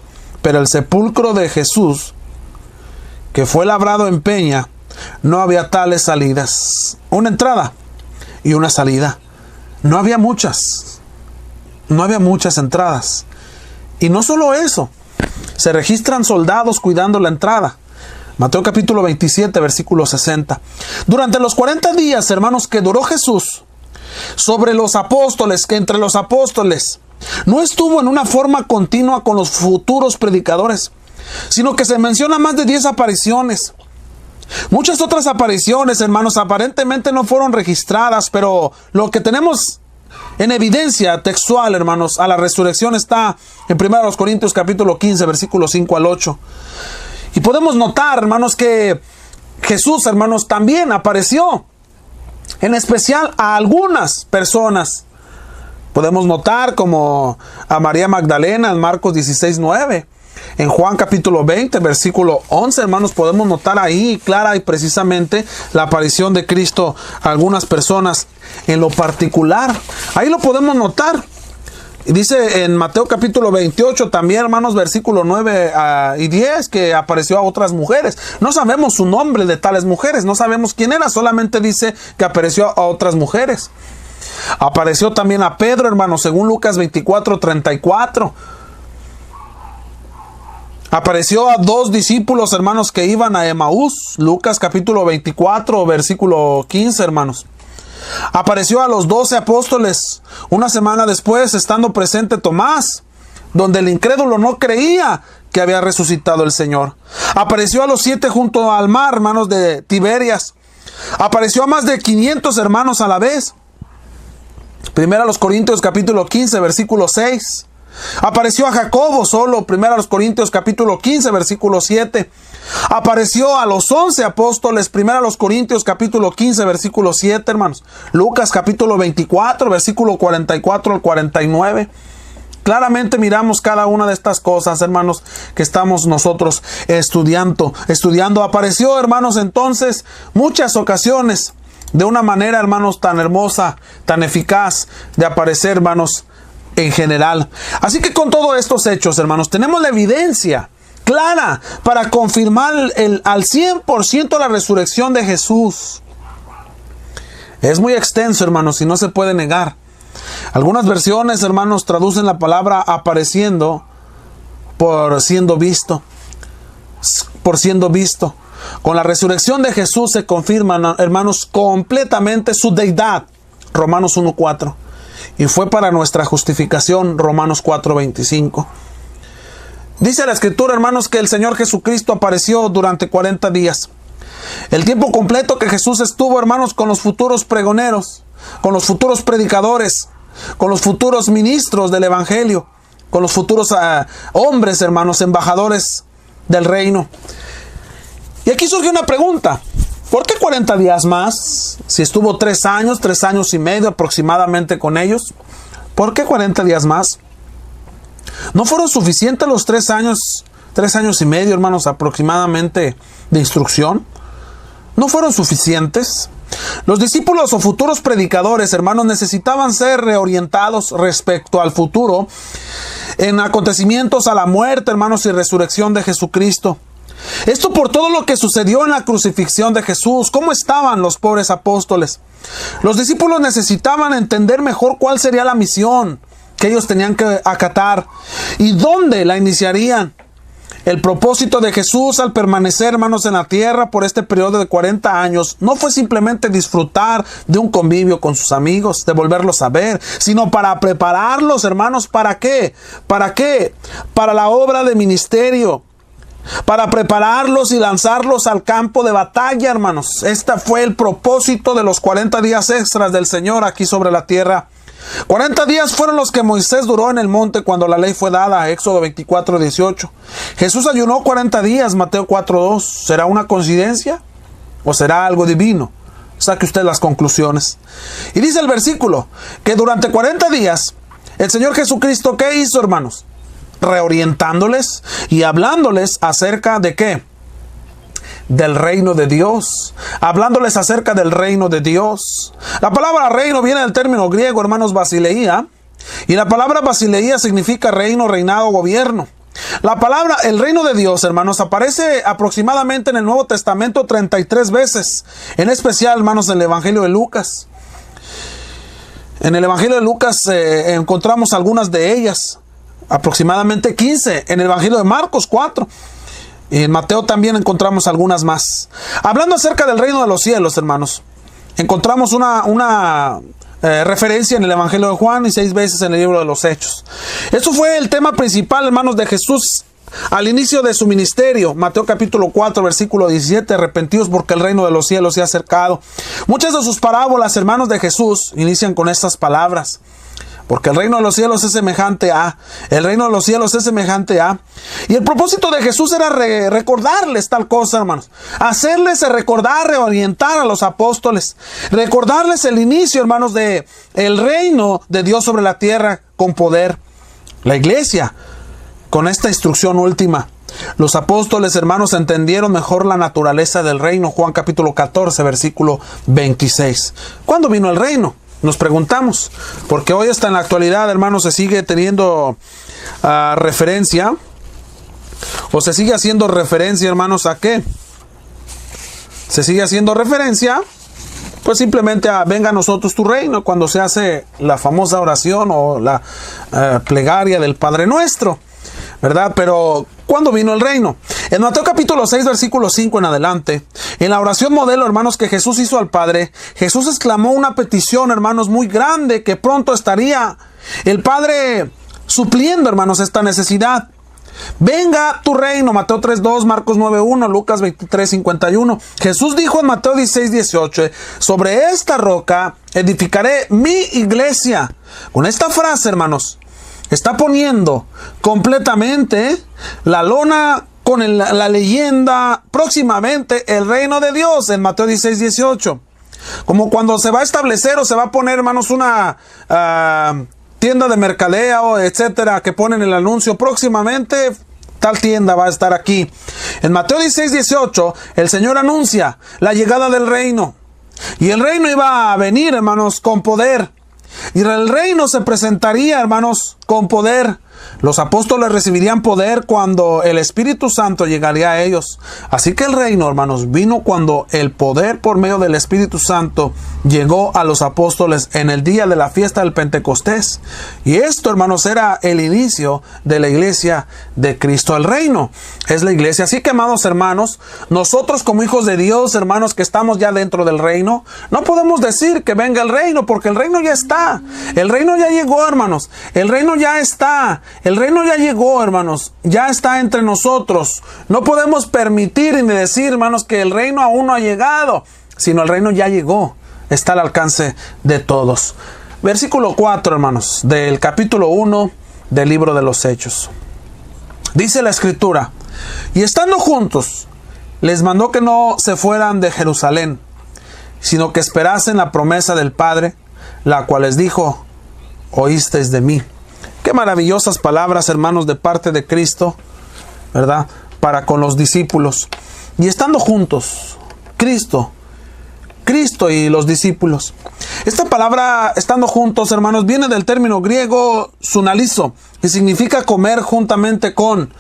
que fue labrado en peña, no había tales salidas. Una entrada y una salida. No había muchas entradas. Y no solo eso, se registran soldados cuidando la entrada. Mateo capítulo 27, versículo 60. Durante los 40 días, hermanos, que duró Jesús sobre los apóstoles, que entre los apóstoles no estuvo en una forma continua con los futuros predicadores, sino que se menciona más de 10 apariciones. Muchas otras apariciones, hermanos, aparentemente no fueron registradas, pero lo que tenemos en evidencia textual, hermanos, a la resurrección está en 1 Corintios capítulo 15, versículos 5 al 8. Y podemos notar, hermanos, que Jesús, hermanos, también apareció, en especial a algunas personas. Podemos notar como a María Magdalena en Marcos 16, 9. En Juan capítulo 20, versículo 11, hermanos, podemos notar ahí clara y precisamente la aparición de Cristo a algunas personas en lo particular. Ahí lo podemos notar. Y dice en Mateo capítulo 28 también, hermanos, versículo 9 y 10, que apareció a otras mujeres. No sabemos su nombre de tales mujeres, no sabemos quién era, solamente dice que apareció a otras mujeres. Apareció también a Pedro, hermanos, según Lucas 24, 34. Apareció a 2 discípulos, hermanos, que iban a Emaús. Lucas capítulo 24, versículo 15, hermanos. Apareció a los 12 apóstoles una semana después, estando presente Tomás, donde el incrédulo no creía que había resucitado el Señor. Apareció a los 7 junto al mar, hermanos, de Tiberias. Apareció a más de 500 hermanos a la vez. Primera a los Corintios capítulo 15, versículo 6. Apareció a Jacobo solo, 1 Corintios capítulo 15, versículo 7. Apareció a los 11 apóstoles, 1 Corintios capítulo 15, versículo 7, hermanos. Lucas capítulo 24, versículo 44 al 49. Claramente miramos cada una de estas cosas, hermanos, que estamos nosotros estudiando. Apareció, hermanos, entonces, muchas ocasiones, de una manera, hermanos, tan hermosa, tan eficaz, de aparecer, hermanos, en general. Así que con todos estos hechos, hermanos, tenemos la evidencia clara para confirmar al 100% la resurrección de Jesús. Es muy extenso, hermanos, y no se puede negar. Algunas versiones, hermanos, traducen la palabra apareciendo por siendo visto. Con la resurrección de Jesús se confirma, hermanos, completamente su deidad. Romanos 1:4. Y fue para nuestra justificación. Romanos 4:25. Dice la Escritura, hermanos, que el Señor Jesucristo apareció durante 40 días. El tiempo completo que Jesús estuvo, hermanos, con los futuros pregoneros, con los futuros predicadores, con los futuros ministros del Evangelio, con los futuros hombres, hermanos, embajadores del reino. Y aquí surge una pregunta. ¿Por qué 40 días más? Si estuvo 3 años y medio aproximadamente con ellos. ¿Por qué 40 días más? ¿No fueron suficientes los 3 años y medio, hermanos, aproximadamente de instrucción? ¿No fueron suficientes? Los discípulos o futuros predicadores, hermanos, necesitaban ser reorientados respecto al futuro en acontecimientos a la muerte, hermanos, y resurrección de Jesucristo. Esto por todo lo que sucedió en la crucifixión de Jesús. ¿Cómo estaban los pobres apóstoles? Los discípulos necesitaban entender mejor cuál sería la misión que ellos tenían que acatar y dónde la iniciarían. El propósito de Jesús al permanecer, hermanos, en la tierra por este periodo de 40 años no fue simplemente disfrutar de un convivio con sus amigos, de volverlos a ver, sino para prepararlos, hermanos, ¿para qué? ¿Para qué? Para la obra de ministerio, para prepararlos y lanzarlos al campo de batalla, hermanos. Este fue el propósito de los 40 días extras del Señor aquí sobre la tierra. 40 días fueron los que Moisés duró en el monte cuando la ley fue dada, Éxodo 24:18. Jesús ayunó 40 días, Mateo 4:2. ¿Será una coincidencia o será algo divino? Saque usted las conclusiones. Y dice el versículo que durante 40 días el Señor Jesucristo, ¿qué hizo, hermanos? Reorientándoles y hablándoles acerca de ¿qué? Del reino de Dios, hablándoles acerca del reino de Dios. La palabra reino viene del término griego, hermanos, basileía, y la palabra basileía significa reino, reinado, gobierno. La palabra, el reino de Dios, hermanos, aparece aproximadamente en el Nuevo Testamento 33 veces, en especial, hermanos, en el Evangelio de Lucas. En el Evangelio de Lucas encontramos algunas de ellas, aproximadamente 15, en el Evangelio de Marcos 4. Y en Mateo también encontramos algunas más. Hablando acerca del reino de los cielos, hermanos, encontramos una referencia en el Evangelio de Juan y 6 veces en el libro de los Hechos. Eso fue el tema principal, hermanos, de Jesús al inicio de su ministerio. Mateo capítulo 4, versículo 17, arrepentidos porque el reino de los cielos se ha acercado. Muchas de sus parábolas, hermanos, de Jesús inician con estas palabras. Porque el reino de los cielos es semejante a. El reino de los cielos es semejante a. Y el propósito de Jesús era recordarles tal cosa, hermanos. Hacerles recordar, reorientar a los apóstoles. Recordarles el inicio, hermanos, de el reino de Dios sobre la tierra con poder. La iglesia, con esta instrucción última. Los apóstoles, hermanos, entendieron mejor la naturaleza del reino. Juan capítulo 14, versículo 26. ¿Cuándo vino el reino? Nos preguntamos, porque hoy hasta en la actualidad, hermanos, se sigue teniendo referencia, o se sigue haciendo referencia, hermanos, ¿a qué? Se sigue haciendo referencia, pues simplemente a venga a nosotros tu reino, cuando se hace la famosa oración o la plegaria del Padre Nuestro, ¿verdad? Pero ¿cuándo vino el reino? En Mateo capítulo 6, versículo 5 en adelante, en la oración modelo, hermanos, que Jesús hizo al Padre, Jesús exclamó una petición, hermanos, muy grande, que pronto estaría el Padre supliendo, hermanos, esta necesidad. Venga tu reino, Mateo 3:2, Marcos 9:1, Lucas 23:51. Jesús dijo en Mateo 16:18, sobre esta roca edificaré mi iglesia. Con esta frase, hermanos, está poniendo completamente la lona con la leyenda próximamente el reino de Dios en Mateo 16:18. Como cuando se va a establecer o se va a poner, hermanos, una tienda de mercadeo, etcétera, que ponen el anuncio próximamente, tal tienda va a estar aquí. En Mateo 16:18, el Señor anuncia la llegada del reino. Y el reino iba a venir, hermanos, con poder. Y el reino se presentaría, hermanos, con poder. Los apóstoles recibirían poder cuando el Espíritu Santo llegaría a ellos. Así que el reino, hermanos, vino cuando el poder por medio del Espíritu Santo llegó a los apóstoles en el día de la fiesta del Pentecostés. Y esto, hermanos, era el inicio de la iglesia de Cristo. El reino es la iglesia. Así que, amados hermanos, nosotros como hijos de Dios, hermanos, que estamos ya dentro del reino, no podemos decir que venga el reino, porque el reino ya está. El reino ya llegó, hermanos. El reino ya está. El reino ya llegó, hermanos. Ya está entre nosotros. No podemos permitir ni decir, hermanos, que el reino aún no ha llegado, sino el reino ya llegó. Está al alcance de todos. Versículo 4, hermanos, del capítulo 1 del libro de los Hechos. Dice la Escritura: y estando juntos, les mandó que no se fueran de Jerusalén, sino que esperasen la promesa del Padre, la cual les dijo: oísteis de mí. Qué maravillosas palabras, hermanos, de parte de Cristo, ¿verdad? Para con los discípulos. Y estando juntos, Cristo y los discípulos. Esta palabra, estando juntos, hermanos, viene del término griego sunalizo, que significa comer juntamente con,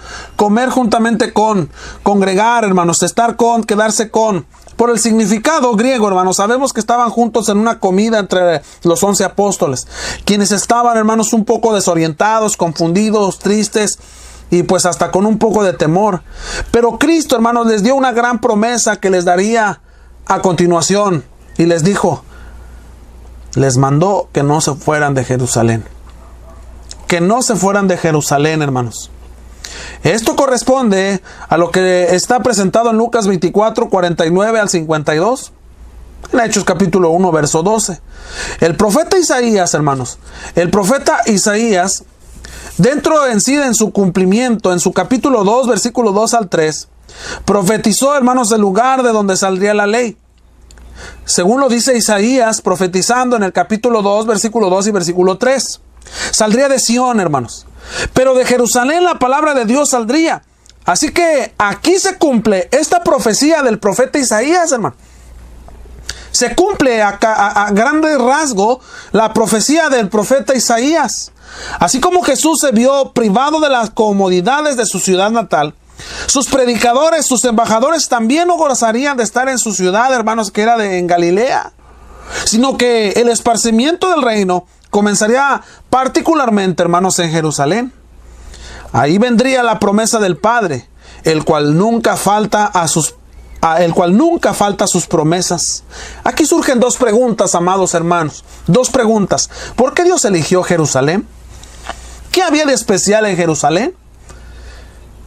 congregar, hermanos, estar con, quedarse con. Por el significado griego, hermanos, sabemos que estaban juntos en una comida entre los 11 apóstoles, quienes estaban, hermanos, un poco desorientados, confundidos, tristes, y pues hasta con un poco de temor. Pero Cristo, hermanos, les dio una gran promesa que les daría a continuación, y les dijo, les mandó que no se fueran de Jerusalén. Que no se fueran de Jerusalén, hermanos. Esto corresponde a lo que está presentado en Lucas 24, 49 al 52. En Hechos capítulo 1, verso 12. El profeta Isaías, hermanos. El profeta Isaías, dentro en sí, en su cumplimiento, en su capítulo 2, versículo 2 al 3, profetizó, hermanos, el lugar de donde saldría la ley. Según lo dice Isaías, profetizando en el capítulo 2, versículo 2 y versículo 3. Saldría de Sión, hermanos. Pero de Jerusalén la palabra de Dios saldría. Así que aquí se cumple esta profecía del profeta Isaías, hermano. Se cumple a grande rasgo la profecía del profeta Isaías. Así como Jesús se vio privado de las comodidades de su ciudad natal, sus predicadores, sus embajadores también no gozarían de estar en su ciudad, hermanos, que era en Galilea, sino que el esparcimiento del reino comenzaría particularmente, hermanos, en Jerusalén. Ahí vendría la promesa del Padre, el cual nunca falta a sus promesas. Aquí surgen dos preguntas, amados hermanos. Dos preguntas. ¿Por qué Dios eligió Jerusalén? ¿Qué había de especial en Jerusalén?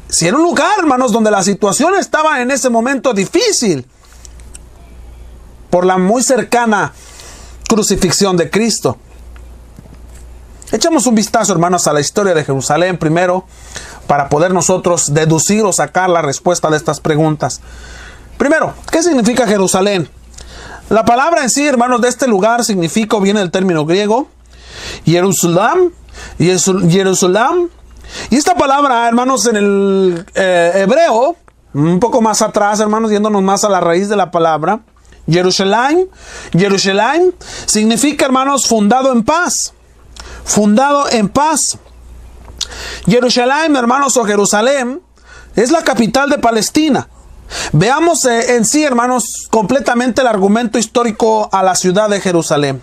Si era un lugar, hermanos, donde la situación estaba en ese momento difícil por la muy cercana crucifixión de Cristo. Echamos un vistazo, hermanos, a la historia de Jerusalén primero, para poder nosotros deducir o sacar la respuesta de estas preguntas. Primero, ¿qué significa Jerusalén? La palabra en sí, hermanos, de este lugar significa, o viene del término griego, Jerusalén. Y esta palabra, hermanos, en el hebreo, un poco más atrás, hermanos, yéndonos más a la raíz de la palabra, Jerusalén significa, hermanos, fundado en paz. Fundado en paz. Jerusalén, hermanos, o Jerusalén, es la capital de Palestina. Veamos en sí, hermanos, completamente el argumento histórico a la ciudad de Jerusalén.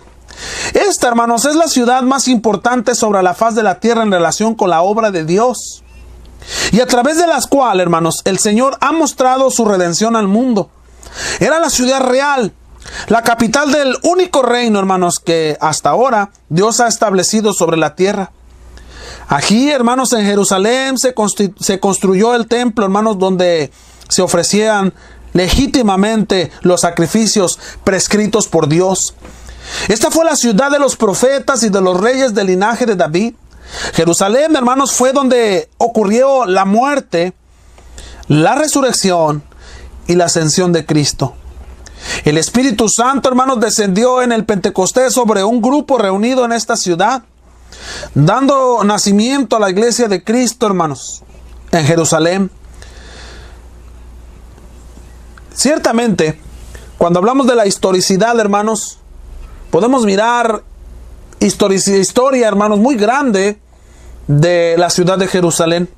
Esta, hermanos, es la ciudad más importante sobre la faz de la tierra en relación con la obra de Dios, y a través de las cuales, hermanos, el Señor ha mostrado su redención al mundo. Era la ciudad real, la capital del único reino, hermanos, que hasta ahora Dios ha establecido sobre la tierra. Aquí, hermanos, en Jerusalén se construyó el templo, hermanos, donde se ofrecían legítimamente los sacrificios prescritos por Dios. Esta fue la ciudad de los profetas y de los reyes del linaje de David. Jerusalén, hermanos, fue donde ocurrió la muerte, la resurrección y la ascensión de Cristo. El Espíritu Santo, hermanos, descendió en el Pentecostés sobre un grupo reunido en esta ciudad, dando nacimiento a la iglesia de Cristo, hermanos, en Jerusalén. Ciertamente, cuando hablamos de la historicidad, hermanos, podemos mirar historia, hermanos, muy grande de la ciudad de Jerusalén.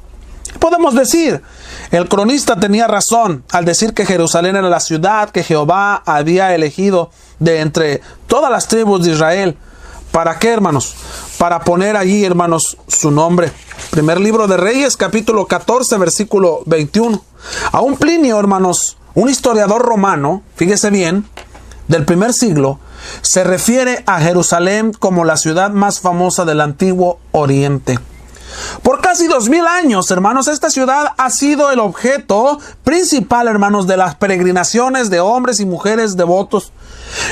Podemos decir, el cronista tenía razón al decir que Jerusalén era la ciudad que Jehová había elegido de entre todas las tribus de Israel. ¿Para qué, hermanos? Para poner allí, hermanos, su nombre. Primer libro de Reyes, capítulo 14, versículo 21. Aún Plinio, hermanos, un historiador romano, fíjese bien, del primer siglo, se refiere a Jerusalén como la ciudad más famosa del antiguo Oriente. Por casi 2000 años, hermanos, esta ciudad ha sido el objeto principal, hermanos, de las peregrinaciones de hombres y mujeres devotos.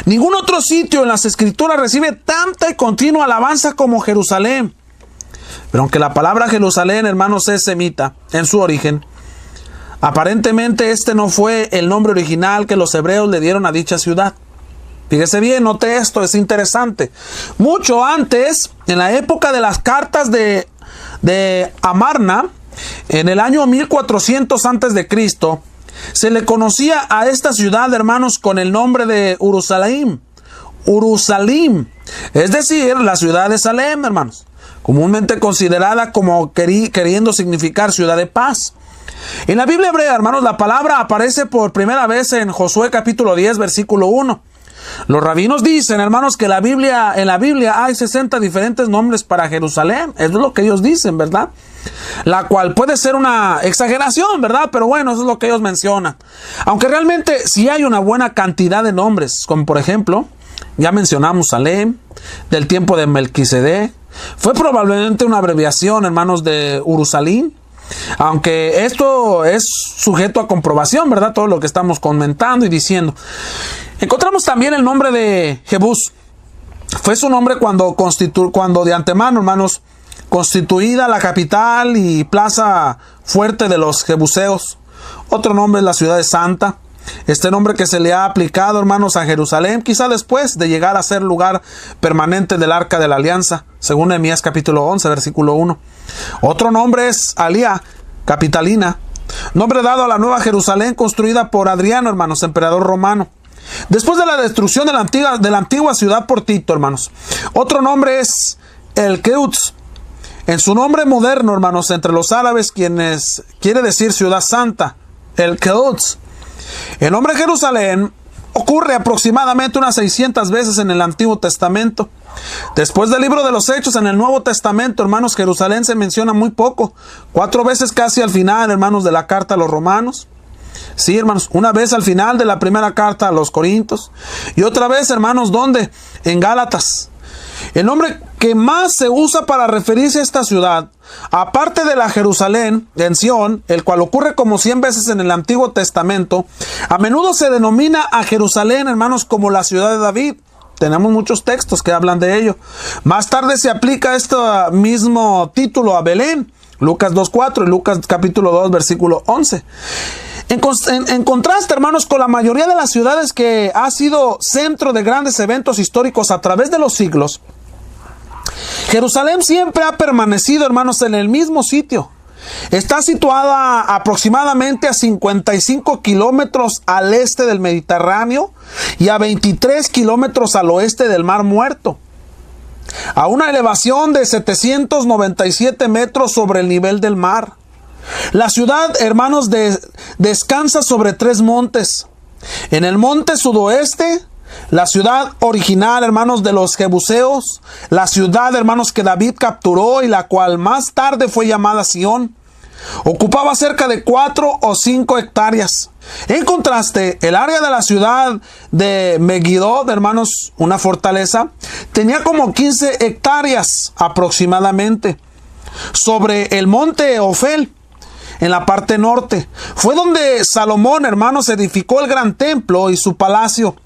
Ningún otro sitio en las Escrituras recibe tanta y continua alabanza como Jerusalén. Pero aunque la palabra Jerusalén, hermanos, es semita en su origen, aparentemente este no fue el nombre original que los hebreos le dieron a dicha ciudad. Fíjese bien, note esto, es interesante. Mucho antes, en la época de las cartas de Amarna, en el año 1400 antes de Cristo, se le conocía a esta ciudad, hermanos, con el nombre de Urusalim, es decir, la ciudad de Salem, hermanos, comúnmente considerada como queriendo significar ciudad de paz. En la Biblia hebrea, hermanos, la palabra aparece por primera vez en Josué capítulo 10, versículo 1. Los rabinos dicen, hermanos, que en la Biblia hay 60 diferentes nombres para Jerusalén. Es lo que ellos dicen, ¿verdad? La cual puede ser una exageración, ¿verdad? Pero bueno, eso es lo que ellos mencionan. Aunque realmente sí hay una buena cantidad de nombres, como por ejemplo, ya mencionamos Salem, del tiempo de Melquisedec. Fue probablemente una abreviación, hermanos, de Urusalim. Aunque esto es sujeto a comprobación, ¿verdad? Todo lo que estamos comentando y diciendo. Encontramos también el nombre de Jebús. Fue su nombre cuando de antemano, hermanos, constituida la capital y plaza fuerte de los jebuseos. Otro nombre es la ciudad de Santa. Este nombre que se le ha aplicado, hermanos, a Jerusalén, quizá después de llegar a ser lugar permanente del Arca de la Alianza, según Nehemías capítulo 11, versículo 1. Otro nombre es Alía, capitalina, nombre dado a la nueva Jerusalén construida por Adriano, hermanos, emperador romano. Después de la destrucción de la antigua ciudad por Tito, hermanos. Otro nombre es el Quds. En su nombre moderno, hermanos, entre los árabes, quienes quiere decir ciudad santa, el Quds. El nombre Jerusalén ocurre aproximadamente unas 600 veces en el Antiguo Testamento. Después del libro de los Hechos, en el Nuevo Testamento, hermanos, Jerusalén se menciona muy poco. 4 veces casi al final, hermanos, de la carta a los romanos. Sí, hermanos, una vez al final de la primera carta a los Corintios. Y otra vez, hermanos, ¿dónde? En Gálatas. El nombre que más se usa para referirse a esta ciudad, aparte de la Jerusalén en Sión, el cual ocurre como 100 veces en el Antiguo Testamento, a menudo se denomina a Jerusalén, hermanos, como la ciudad de David. Tenemos muchos textos que hablan de ello. Más tarde se aplica este mismo título a Belén, Lucas 2:4 y Lucas capítulo 2, versículo 11. En contraste, hermanos, con la mayoría de las ciudades que ha sido centro de grandes eventos históricos a través de los siglos, Jerusalén siempre ha permanecido, hermanos, en el mismo sitio. Está situada aproximadamente a 55 kilómetros al este del Mediterráneo y a 23 kilómetros al oeste del Mar Muerto, a una elevación de 797 metros sobre el nivel del mar. La ciudad, hermanos, descansa sobre 3 montes. En el monte sudoeste, la ciudad original, hermanos, de los jebuseos, la ciudad, hermanos, que David capturó y la cual más tarde fue llamada Sión, ocupaba cerca de 4 o 5 hectáreas. En contraste, el área de la ciudad de Megiddo, hermanos, una fortaleza, tenía como 15 hectáreas aproximadamente. Sobre el monte Ofel, en la parte norte, fue donde Salomón, hermanos, edificó el gran templo y su palacio.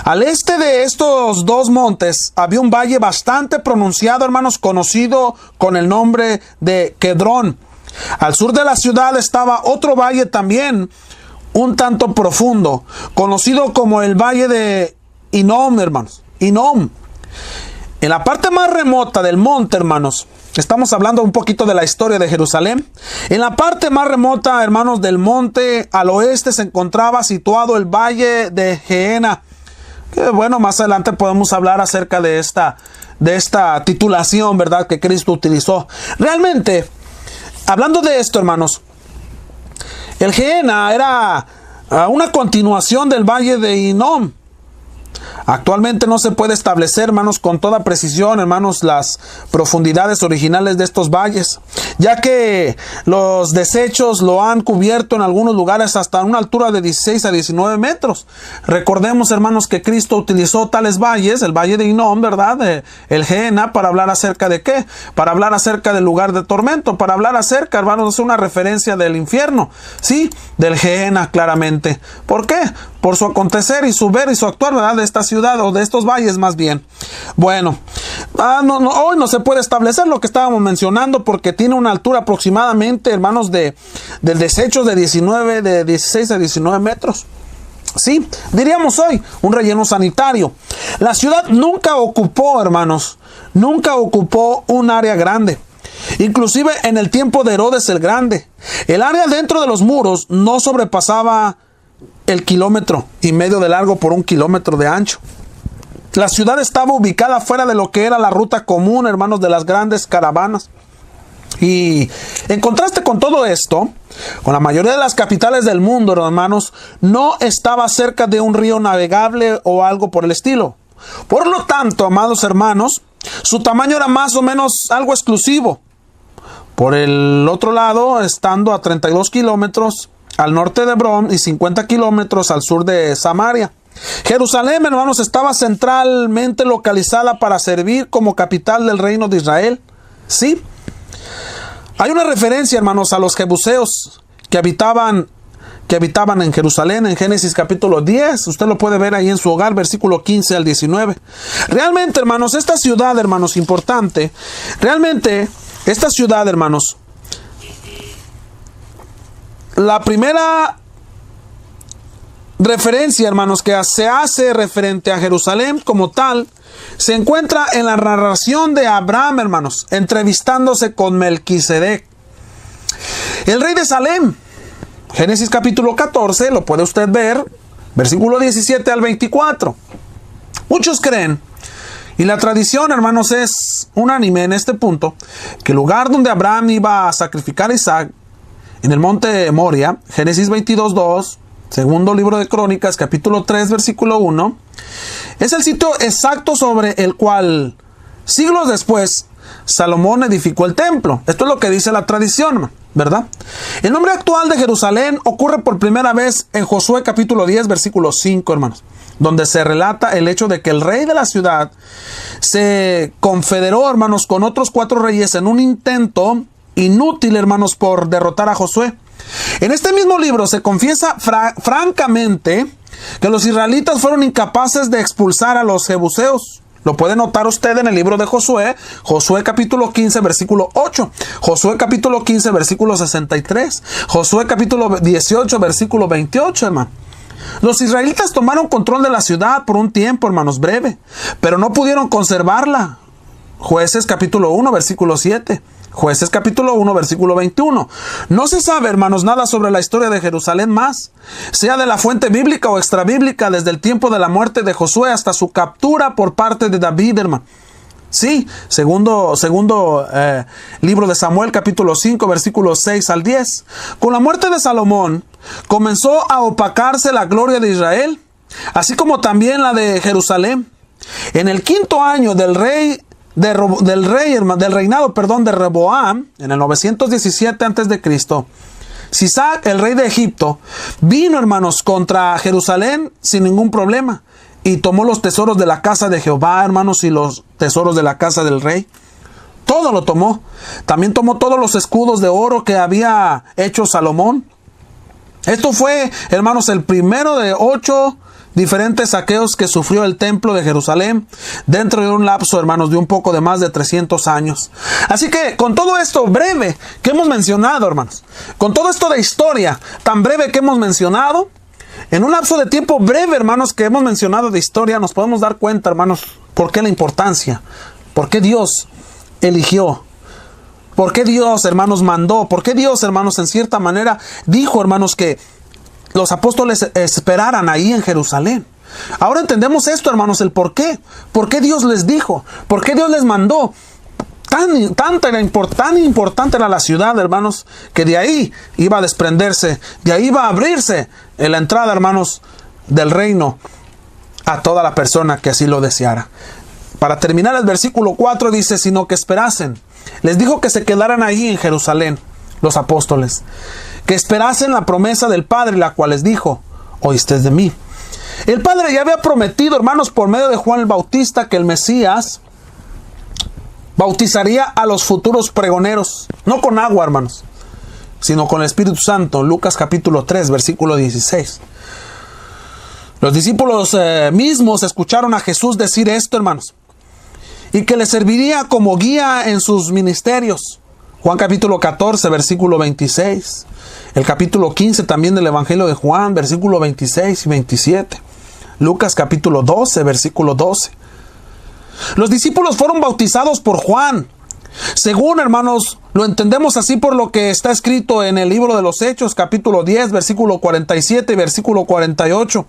Al este de estos 2 montes había un valle bastante pronunciado, hermanos, conocido con el nombre de Quedrón. Al sur de la ciudad estaba otro valle también un tanto profundo, conocido como el valle de Inom, hermanos. Inom. En la parte más remota del monte, hermanos, estamos hablando un poquito de la historia de Jerusalén. En la parte más remota, hermanos, del monte, al oeste se encontraba situado el valle de Geena. Que bueno, más adelante podemos hablar acerca de esta esta titulación, ¿verdad?, que Cristo utilizó. Realmente, hablando de esto, hermanos, el Gehenna era una continuación del valle de Hinnom. Actualmente no se puede establecer, hermanos, con toda precisión, hermanos, las profundidades originales de estos valles, ya que los desechos lo han cubierto en algunos lugares hasta una altura de 16 a 19 metros. Recordemos, hermanos, que Cristo utilizó tales valles, el valle de Hinnom, ¿verdad?, el Gehenna, para hablar acerca de ¿qué? Para hablar acerca del lugar de tormento, para hablar acerca, hermanos, es una referencia del infierno, ¿sí?, del Gehenna, claramente. ¿Por qué? Por su acontecer y su ver y su actuar, ¿verdad?, de esta ciudad, o de estos valles más bien. Bueno, hoy no se puede establecer lo que estábamos mencionando, porque tiene una altura aproximadamente, hermanos, del desecho de 16 a 19 metros. Sí, diríamos hoy, un relleno sanitario. La ciudad nunca ocupó, hermanos, nunca ocupó un área grande. Inclusive en el tiempo de Herodes el Grande, el área dentro de los muros no sobrepasaba el 1,5 kilómetros de largo por 1 kilómetro de ancho. La ciudad estaba ubicada fuera de lo que era la ruta común, hermanos, de las grandes caravanas. Y en contraste con todo esto, con la mayoría de las capitales del mundo, hermanos, no estaba cerca de un río navegable o algo por el estilo. Por lo tanto, amados hermanos, su tamaño era más o menos algo exclusivo. Por el otro lado, estando a 32 kilómetros al norte de Hebrón y 50 kilómetros al sur de Samaria. Jerusalén, hermanos, estaba centralmente localizada para servir como capital del reino de Israel. Sí, hay una referencia, hermanos, a los jebuseos que habitaban en Jerusalén en Génesis capítulo 10. Usted lo puede ver ahí en su hogar, versículo 15 al 19. Realmente, hermanos, esta ciudad, hermanos, importante. Realmente, esta ciudad, hermanos, la primera referencia, hermanos, que se hace referente a Jerusalén como tal, se encuentra en la narración de Abraham, hermanos, entrevistándose con Melquisedec, el rey de Salem. Génesis capítulo 14, lo puede usted ver, versículo 17 al 24. Muchos creen, y la tradición, hermanos, es unánime en este punto, que el lugar donde Abraham iba a sacrificar a Isaac, en el monte Moria, Génesis 22:2, segundo libro de Crónicas, capítulo 3, versículo 1, es el sitio exacto sobre el cual, siglos después, Salomón edificó el templo. Esto es lo que dice la tradición, ¿verdad? El nombre actual de Jerusalén ocurre por primera vez en Josué capítulo 10, versículo 5, hermanos, donde se relata el hecho de que el rey de la ciudad se confederó, hermanos, con otros 4 reyes en un intento inútil, hermanos, por derrotar a Josué. En este mismo libro se confiesa francamente que los israelitas fueron incapaces de expulsar a los jebuseos. Lo puede notar usted en el libro de Josué, Josué capítulo 15, versículo 8, Josué capítulo 15, versículo 63, Josué capítulo 18, versículo 28, hermano. Los israelitas tomaron control de la ciudad por un tiempo, hermanos, breve, pero no pudieron conservarla. Jueces capítulo 1, versículo 7. Jueces capítulo 1, versículo 21. No se sabe, hermanos, nada sobre la historia de Jerusalén más, sea de la fuente bíblica o extrabíblica, desde el tiempo de la muerte de Josué hasta su captura por parte de David, hermano. Sí, segundo libro de Samuel, capítulo 5, versículos 6 al 10. Con la muerte de Salomón, comenzó a opacarse la gloria de Israel, así como también la de Jerusalén. En el 5º año del reinado de Reboam, en el 917 a.C., Sisac, el rey de Egipto, vino, hermanos, contra Jerusalén sin ningún problema y tomó los tesoros de la casa de Jehová, hermanos, y los tesoros de la casa del rey. Todo lo tomó. También tomó todos los escudos de oro que había hecho Salomón. Esto fue, hermanos, el primero de 8 diferentes saqueos que sufrió el templo de Jerusalén dentro de un lapso, hermanos, de un poco de más de 300 años. Así que con todo esto breve que hemos mencionado, hermanos, con todo esto de historia tan breve que hemos mencionado, en un lapso de tiempo breve, hermanos, que hemos mencionado de historia, nos podemos dar cuenta, hermanos, por qué la importancia, por qué Dios eligió, por qué Dios, hermanos, mandó, por qué Dios, hermanos, en cierta manera dijo, hermanos, que los apóstoles esperaran ahí en Jerusalén. Ahora entendemos esto, hermanos, el por qué. ¿Por qué Dios les dijo? ¿Por qué Dios les mandó? Tan importante era la ciudad, hermanos, que de ahí iba a desprenderse, de ahí iba a abrirse en la entrada, hermanos, del reino a toda la persona que así lo deseara. Para terminar, el versículo 4 dice, sino que esperasen. Les dijo que se quedaran ahí en Jerusalén, los apóstoles, que esperasen la promesa del Padre, la cual les dijo, oísteis de mí. El Padre ya había prometido, hermanos, por medio de Juan el Bautista, que el Mesías bautizaría a los futuros pregoneros, no con agua, hermanos, sino con el Espíritu Santo. Lucas capítulo 3, versículo 16. Los discípulos mismos escucharon a Jesús decir esto, hermanos, y que les serviría como guía en sus ministerios. Juan capítulo 14, versículo 26. El capítulo 15 también del Evangelio de Juan, versículo 26 y 27. Lucas capítulo 12, versículo 12. Los discípulos fueron bautizados por Juan. Según, hermanos, lo entendemos así por lo que está escrito en el libro de los Hechos, capítulo 10, versículo 47 y versículo 48.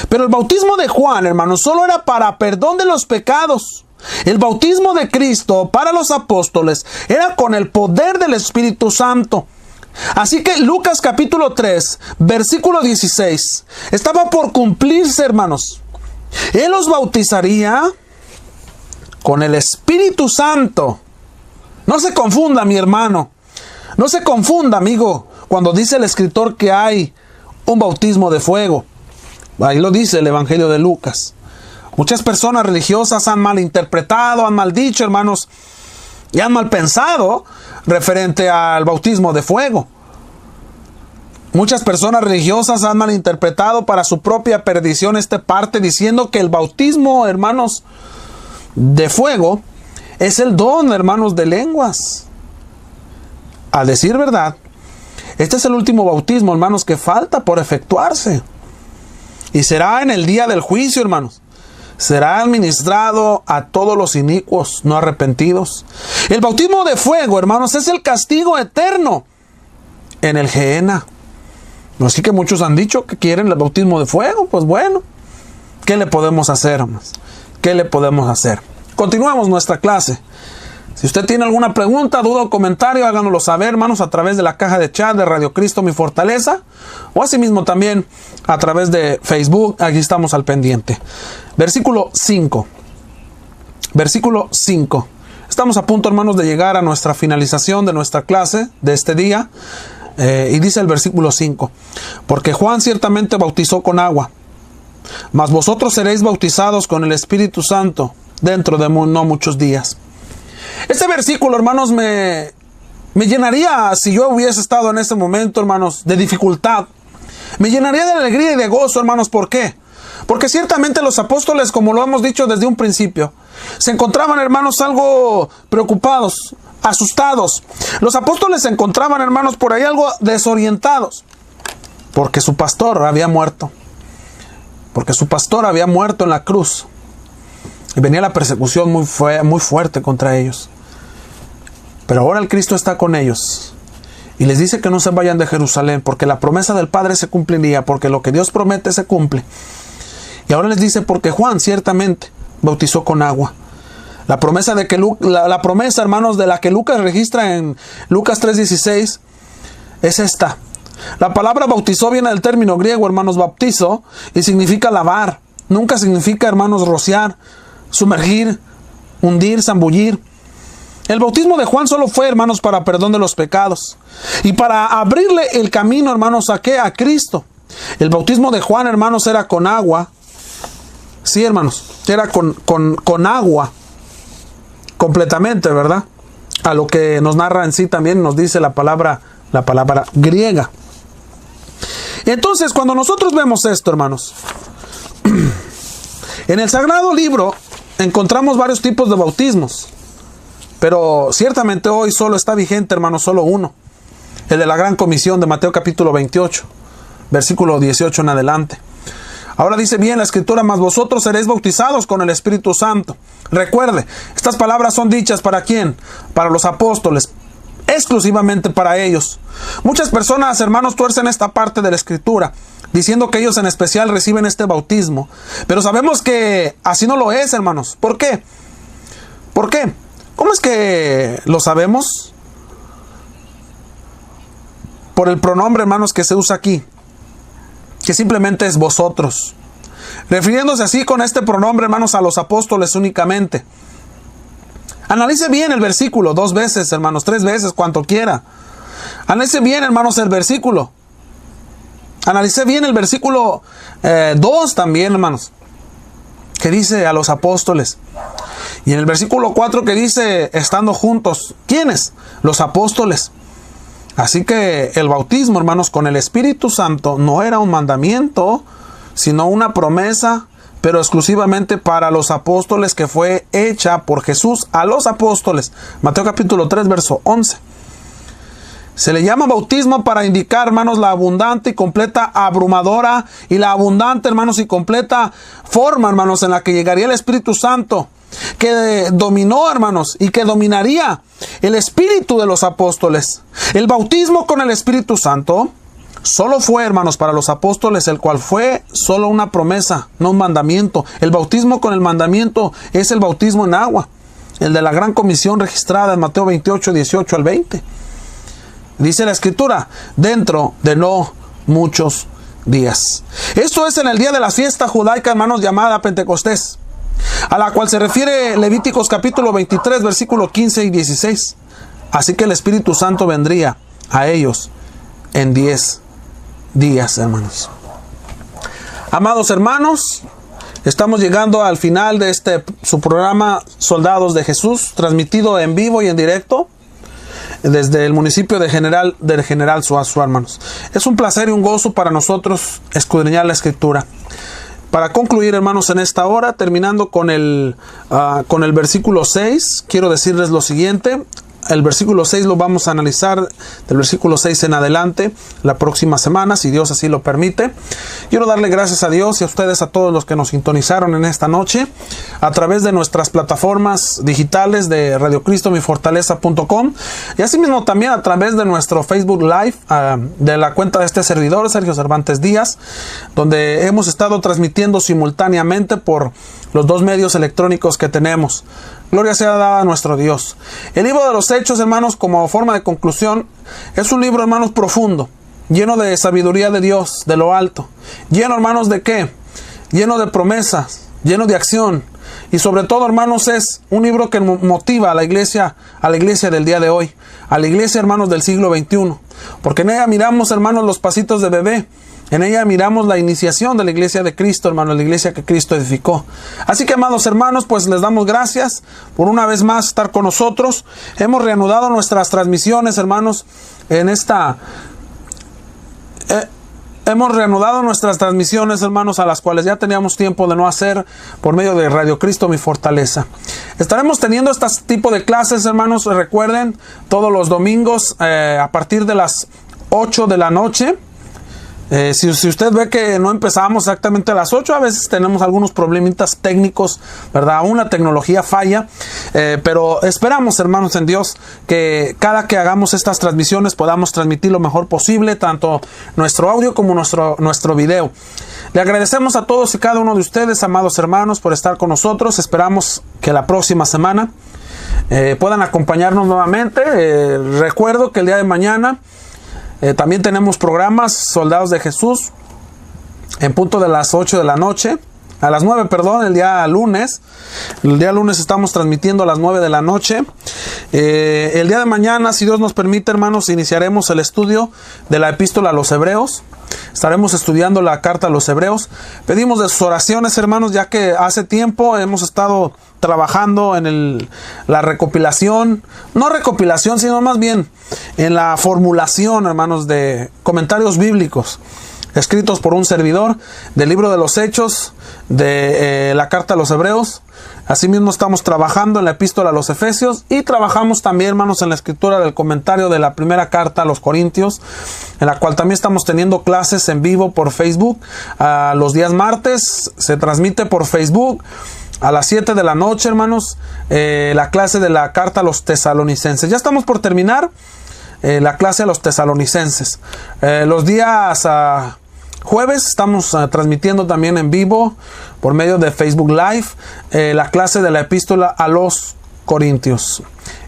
Pero el bautismo de Juan, hermanos, solo era para perdón de los pecados. El bautismo de Cristo para los apóstoles era con el poder del Espíritu Santo. Así que Lucas capítulo 3, versículo 16, estaba por cumplirse, hermanos. Él los bautizaría con el Espíritu Santo. No se confunda, mi hermano. No se confunda, amigo, cuando dice el escritor que hay un bautismo de fuego. Ahí lo dice el Evangelio de Lucas. Muchas personas religiosas han malinterpretado, han maldicho, hermanos, y han mal pensado referente al bautismo de fuego. Muchas personas religiosas han malinterpretado para su propia perdición esta parte, diciendo que el bautismo, hermanos, de fuego es el don, hermanos, de lenguas. A decir verdad, este es el último bautismo, hermanos, que falta por efectuarse. Y será en el día del juicio, hermanos. Será administrado a todos los inicuos no arrepentidos. El bautismo de fuego, hermanos, es el castigo eterno en el Gehenna. Así que muchos han dicho que quieren el bautismo de fuego. Pues bueno, ¿qué le podemos hacer, hermanos? ¿Qué le podemos hacer? Continuamos nuestra clase. Si usted tiene alguna pregunta, duda o comentario, háganoslo saber, hermanos, a través de la caja de chat de Radio Cristo Mi Fortaleza, o asimismo también a través de Facebook. Aquí estamos al pendiente. Versículo 5. Versículo 5. Estamos a punto, hermanos, de llegar a nuestra finalización de nuestra clase de este día. Y dice el versículo 5. Porque Juan ciertamente bautizó con agua, mas vosotros seréis bautizados con el Espíritu Santo dentro de no muchos días. Este versículo, hermanos, me llenaría, si yo hubiese estado en ese momento, hermanos, de dificultad. Me llenaría de alegría y de gozo, hermanos. ¿Por qué? Porque ciertamente los apóstoles, como lo hemos dicho desde un principio, se encontraban, hermanos, algo preocupados, asustados. Los apóstoles se encontraban, hermanos, por ahí algo desorientados, porque su pastor había muerto. Porque su pastor había muerto en la cruz. Y venía la persecución muy fuerte contra ellos. Pero ahora el Cristo está con ellos. Y les dice que no se vayan de Jerusalén, porque la promesa del Padre se cumpliría, porque lo que Dios promete se cumple. Y ahora les dice, porque Juan ciertamente bautizó con agua. La promesa, la promesa, hermanos, de la que Lucas registra en Lucas 3:16 es esta. La palabra bautizó viene del término griego, hermanos, bautizo, y significa lavar. Nunca significa, hermanos, rociar, sumergir, hundir, zambullir. El bautismo de Juan solo fue, hermanos, para perdón de los pecados y para abrirle el camino, hermanos, ¿a qué? A Cristo. El bautismo de Juan, hermanos, era con agua. Sí, hermanos, era con agua completamente, ¿verdad? A lo que nos narra en sí también nos dice la palabra griega. Entonces, cuando nosotros vemos esto, hermanos, en el Sagrado Libro encontramos varios tipos de bautismos, pero ciertamente hoy solo está vigente, hermanos, solo uno, el de la Gran Comisión de Mateo capítulo 28, versículo 18 en adelante. Ahora dice bien la Escritura, mas vosotros seréis bautizados con el Espíritu Santo. Recuerde, estas palabras son dichas ¿para quién? Para los apóstoles, exclusivamente para ellos. Muchas personas, hermanos, tuercen esta parte de la Escritura. diciendo que ellos en especial reciben este bautismo. Pero sabemos que así no lo es, hermanos. ¿Por qué? ¿Por qué? ¿Cómo es que lo sabemos? Por el pronombre, hermanos, que se usa aquí, que simplemente es vosotros, refiriéndose así con este pronombre, hermanos, a los apóstoles únicamente. Analice bien el versículo 2 veces, hermanos, 3 veces, cuanto quiera. Analice bien, hermanos, el versículo. Analice bien el versículo 2 también, hermanos, que dice a los apóstoles. Y en el versículo 4 que dice estando juntos. ¿Quiénes? Los apóstoles. Así que el bautismo, hermanos, con el Espíritu Santo no era un mandamiento, sino una promesa, pero exclusivamente para los apóstoles, que fue hecha por Jesús a los apóstoles. Mateo capítulo 3, verso 11. Se le llama bautismo para indicar, hermanos, la abundante y completa, abrumadora y la abundante, hermanos, y completa forma, hermanos, en la que llegaría el Espíritu Santo, que dominó, hermanos, y que dominaría el espíritu de los apóstoles. El bautismo con el Espíritu Santo solo fue, hermanos, para los apóstoles, el cual fue solo una promesa, no un mandamiento. El bautismo con el mandamiento es el bautismo en agua, el de la gran comisión registrada en Mateo 28, 18 al 20. Dice la Escritura, dentro de no muchos días. Esto es en el día de la fiesta judaica, hermanos, llamada Pentecostés, a la cual se refiere Levíticos capítulo 23, versículo 15 y 16. Así que el Espíritu Santo vendría a ellos en 10 días, hermanos. Amados hermanos, estamos llegando al final de su programa Soldados de Jesús, transmitido en vivo y en directo desde el municipio de General Suazo, hermanos. Es un placer y un gozo para nosotros escudriñar la Escritura. Para concluir, hermanos, en esta hora, terminando con el versículo 6, quiero decirles lo siguiente. El versículo 6 lo vamos a analizar del versículo 6 en adelante la próxima semana, si Dios así lo permite. Quiero darle gracias a Dios y a ustedes, a todos los que nos sintonizaron en esta noche a través de nuestras plataformas digitales de RadioCristoMiFortaleza.com y asimismo también a través de nuestro Facebook Live de la cuenta de este servidor, Sergio Cervantes Díaz, donde hemos estado transmitiendo simultáneamente por los 2 medios electrónicos que tenemos. Gloria sea dada a nuestro Dios. El libro de los Hechos, hermanos, como forma de conclusión, es un libro, hermanos, profundo, lleno de sabiduría de Dios, de lo alto. Lleno, hermanos, ¿de qué? Lleno de promesas, lleno de acción. Y sobre todo, hermanos, es un libro que motiva a la iglesia del día de hoy, a la iglesia, hermanos, del siglo XXI. Porque en ella miramos, hermanos, los pasitos de bebé. En ella miramos la iniciación de la iglesia de Cristo, hermanos, la iglesia que Cristo edificó. Así que, amados hermanos, pues les damos gracias por una vez más estar con nosotros. Hemos reanudado nuestras transmisiones, hermanos, hemos reanudado nuestras transmisiones, hermanos, a las cuales ya teníamos tiempo de no hacer por medio de Radio Cristo Mi Fortaleza. Estaremos teniendo este tipo de clases, hermanos, recuerden, todos los domingos a partir de las 8 de la noche. Si usted ve que no empezamos exactamente a las 8, a veces tenemos algunos problemitas técnicos, ¿verdad? Aún la tecnología falla, pero esperamos, hermanos en Dios, que cada que hagamos estas transmisiones podamos transmitir lo mejor posible, tanto nuestro audio como nuestro video. Le agradecemos a todos y cada uno de ustedes, amados hermanos, por estar con nosotros. Esperamos que la próxima semana puedan acompañarnos nuevamente. Recuerdo que el día de mañana también tenemos programas Soldados de Jesús en punto de las 8 de la noche. A las 9, perdón, el día lunes. El día lunes estamos transmitiendo a las 9 de la noche. El día de mañana, si Dios nos permite, hermanos, iniciaremos el estudio de la epístola a los Hebreos. Estaremos estudiando la carta a los Hebreos. Pedimos de sus oraciones, hermanos, ya que hace tiempo hemos estado trabajando en la recopilación, no recopilación, sino más bien en la formulación, hermanos, de comentarios bíblicos escritos por un servidor del libro de los Hechos, de la carta a los Hebreos. Asimismo estamos trabajando en la epístola a los Efesios y trabajamos también, hermanos, en la escritura del comentario de la primera carta a los Corintios, en la cual también estamos teniendo clases en vivo por Facebook. Los días martes se transmite por Facebook a las 7 de la noche, hermanos, la clase de la carta a los Tesalonicenses. Ya estamos por terminar la clase a los Tesalonicenses. Los días jueves estamos transmitiendo también en vivo por medio de Facebook Live la clase de la epístola a los Corintios.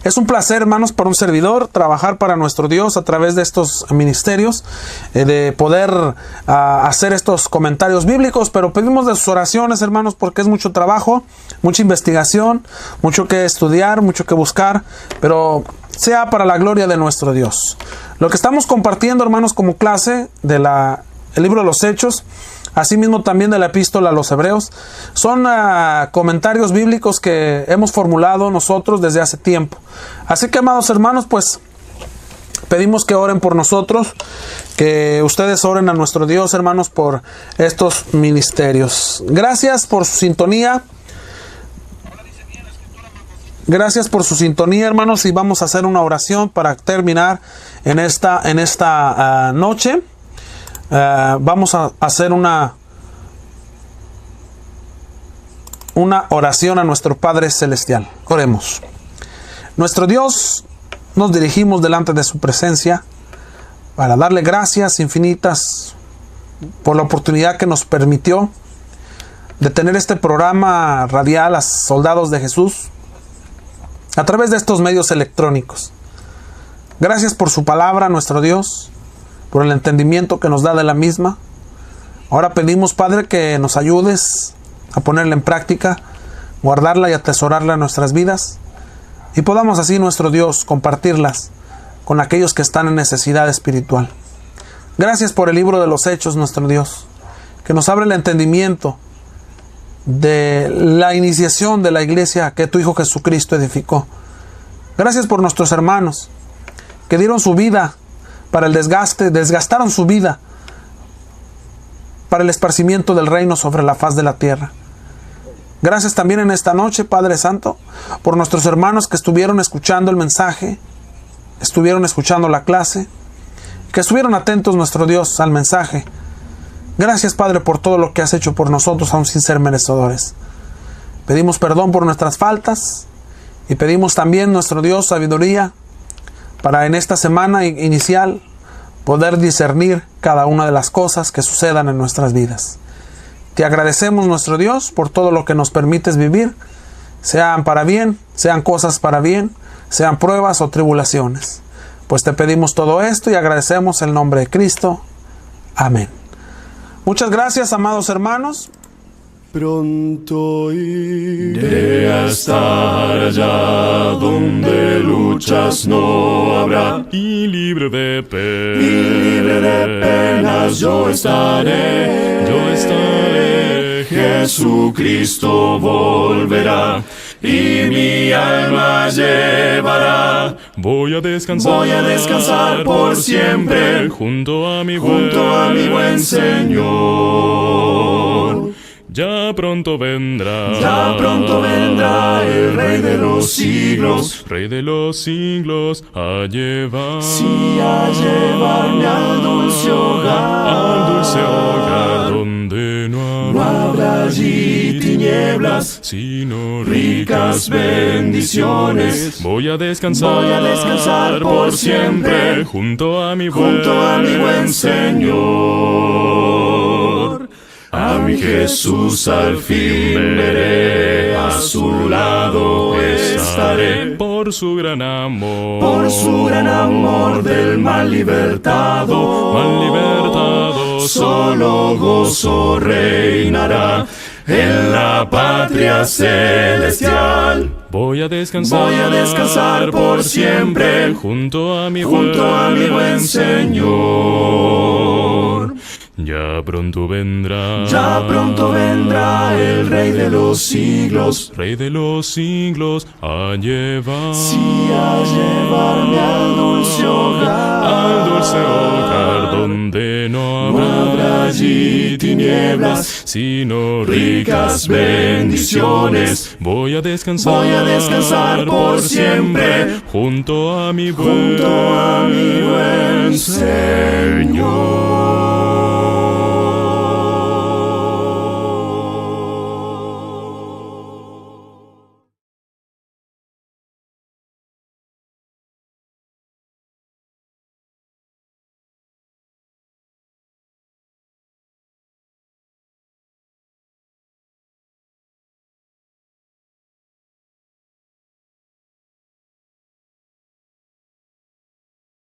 Es un placer, hermanos, para un servidor trabajar para nuestro Dios a través de estos ministerios, de poder hacer estos comentarios bíblicos, pero pedimos de sus oraciones, hermanos, porque es mucho trabajo, mucha investigación, mucho que estudiar, mucho que buscar, pero sea para la gloria de nuestro Dios. Lo que estamos compartiendo, hermanos, como clase de el libro de los Hechos, asimismo también de la epístola a los Hebreos, son comentarios bíblicos que hemos formulado nosotros desde hace tiempo. Así que, amados hermanos, pues pedimos que oren por nosotros, que ustedes oren a nuestro Dios, hermanos, por estos ministerios. Gracias por su sintonía. Gracias por su sintonía, hermanos, y vamos a hacer una oración para terminar en esta noche. Vamos a hacer una oración a nuestro Padre Celestial. Oremos. Nuestro Dios, nos dirigimos delante de su presencia para darle gracias infinitas por la oportunidad que nos permitió de tener este programa radial a Soldados de Jesús a través de estos medios electrónicos. Gracias por su palabra, nuestro Dios, por el entendimiento que nos da de la misma. Ahora pedimos, Padre, que nos ayudes a ponerla en práctica, guardarla y atesorarla en nuestras vidas, y podamos así, nuestro Dios, compartirlas con aquellos que están en necesidad espiritual. Gracias por el libro de los Hechos, nuestro Dios, que nos abre el entendimiento de la iniciación de la iglesia que tu Hijo Jesucristo edificó. Gracias por nuestros hermanos que dieron su vida para el desgastaron su vida para el esparcimiento del reino sobre la faz de la tierra. Gracias también en esta noche, Padre Santo, por nuestros hermanos que estuvieron escuchando el mensaje, estuvieron escuchando la clase, que estuvieron atentos, nuestro Dios, al mensaje. Gracias, Padre, por todo lo que has hecho por nosotros, aún sin ser merecedores. Pedimos perdón por nuestras faltas y pedimos también, nuestro Dios, sabiduría para en esta semana inicial poder discernir cada una de las cosas que sucedan en nuestras vidas. Te agradecemos, nuestro Dios, por todo lo que nos permites vivir, sean para bien, sean cosas para bien, sean pruebas o tribulaciones. Pues te pedimos todo esto y agradecemos el nombre de Cristo. Amén. Muchas gracias, amados hermanos. Pronto iré a estar allá donde luchas no habrá, y libre de penas yo estaré. Jesucristo volverá y mi alma llevará. Voy a descansar por siempre junto a mi buen Señor. Ya pronto vendrá el Rey de los siglos, Rey de los siglos, a llevar, sí, a llevarme al dulce hogar, donde no habrá allí tinieblas, sino ricas bendiciones. Voy a descansar por siempre junto a mi buen Señor. A mi Jesús al fin veré, a su lado estaré. Por su gran amor del mal libertado, solo gozo reinará en la patria celestial. Voy a descansar por siempre junto a mi buen Señor. Ya pronto vendrá el Rey de los siglos, a llevar, sí, a llevarme al dulce hogar, donde no habrá allí tinieblas, sino ricas bendiciones. Voy a descansar por siempre junto a mi buen Señor.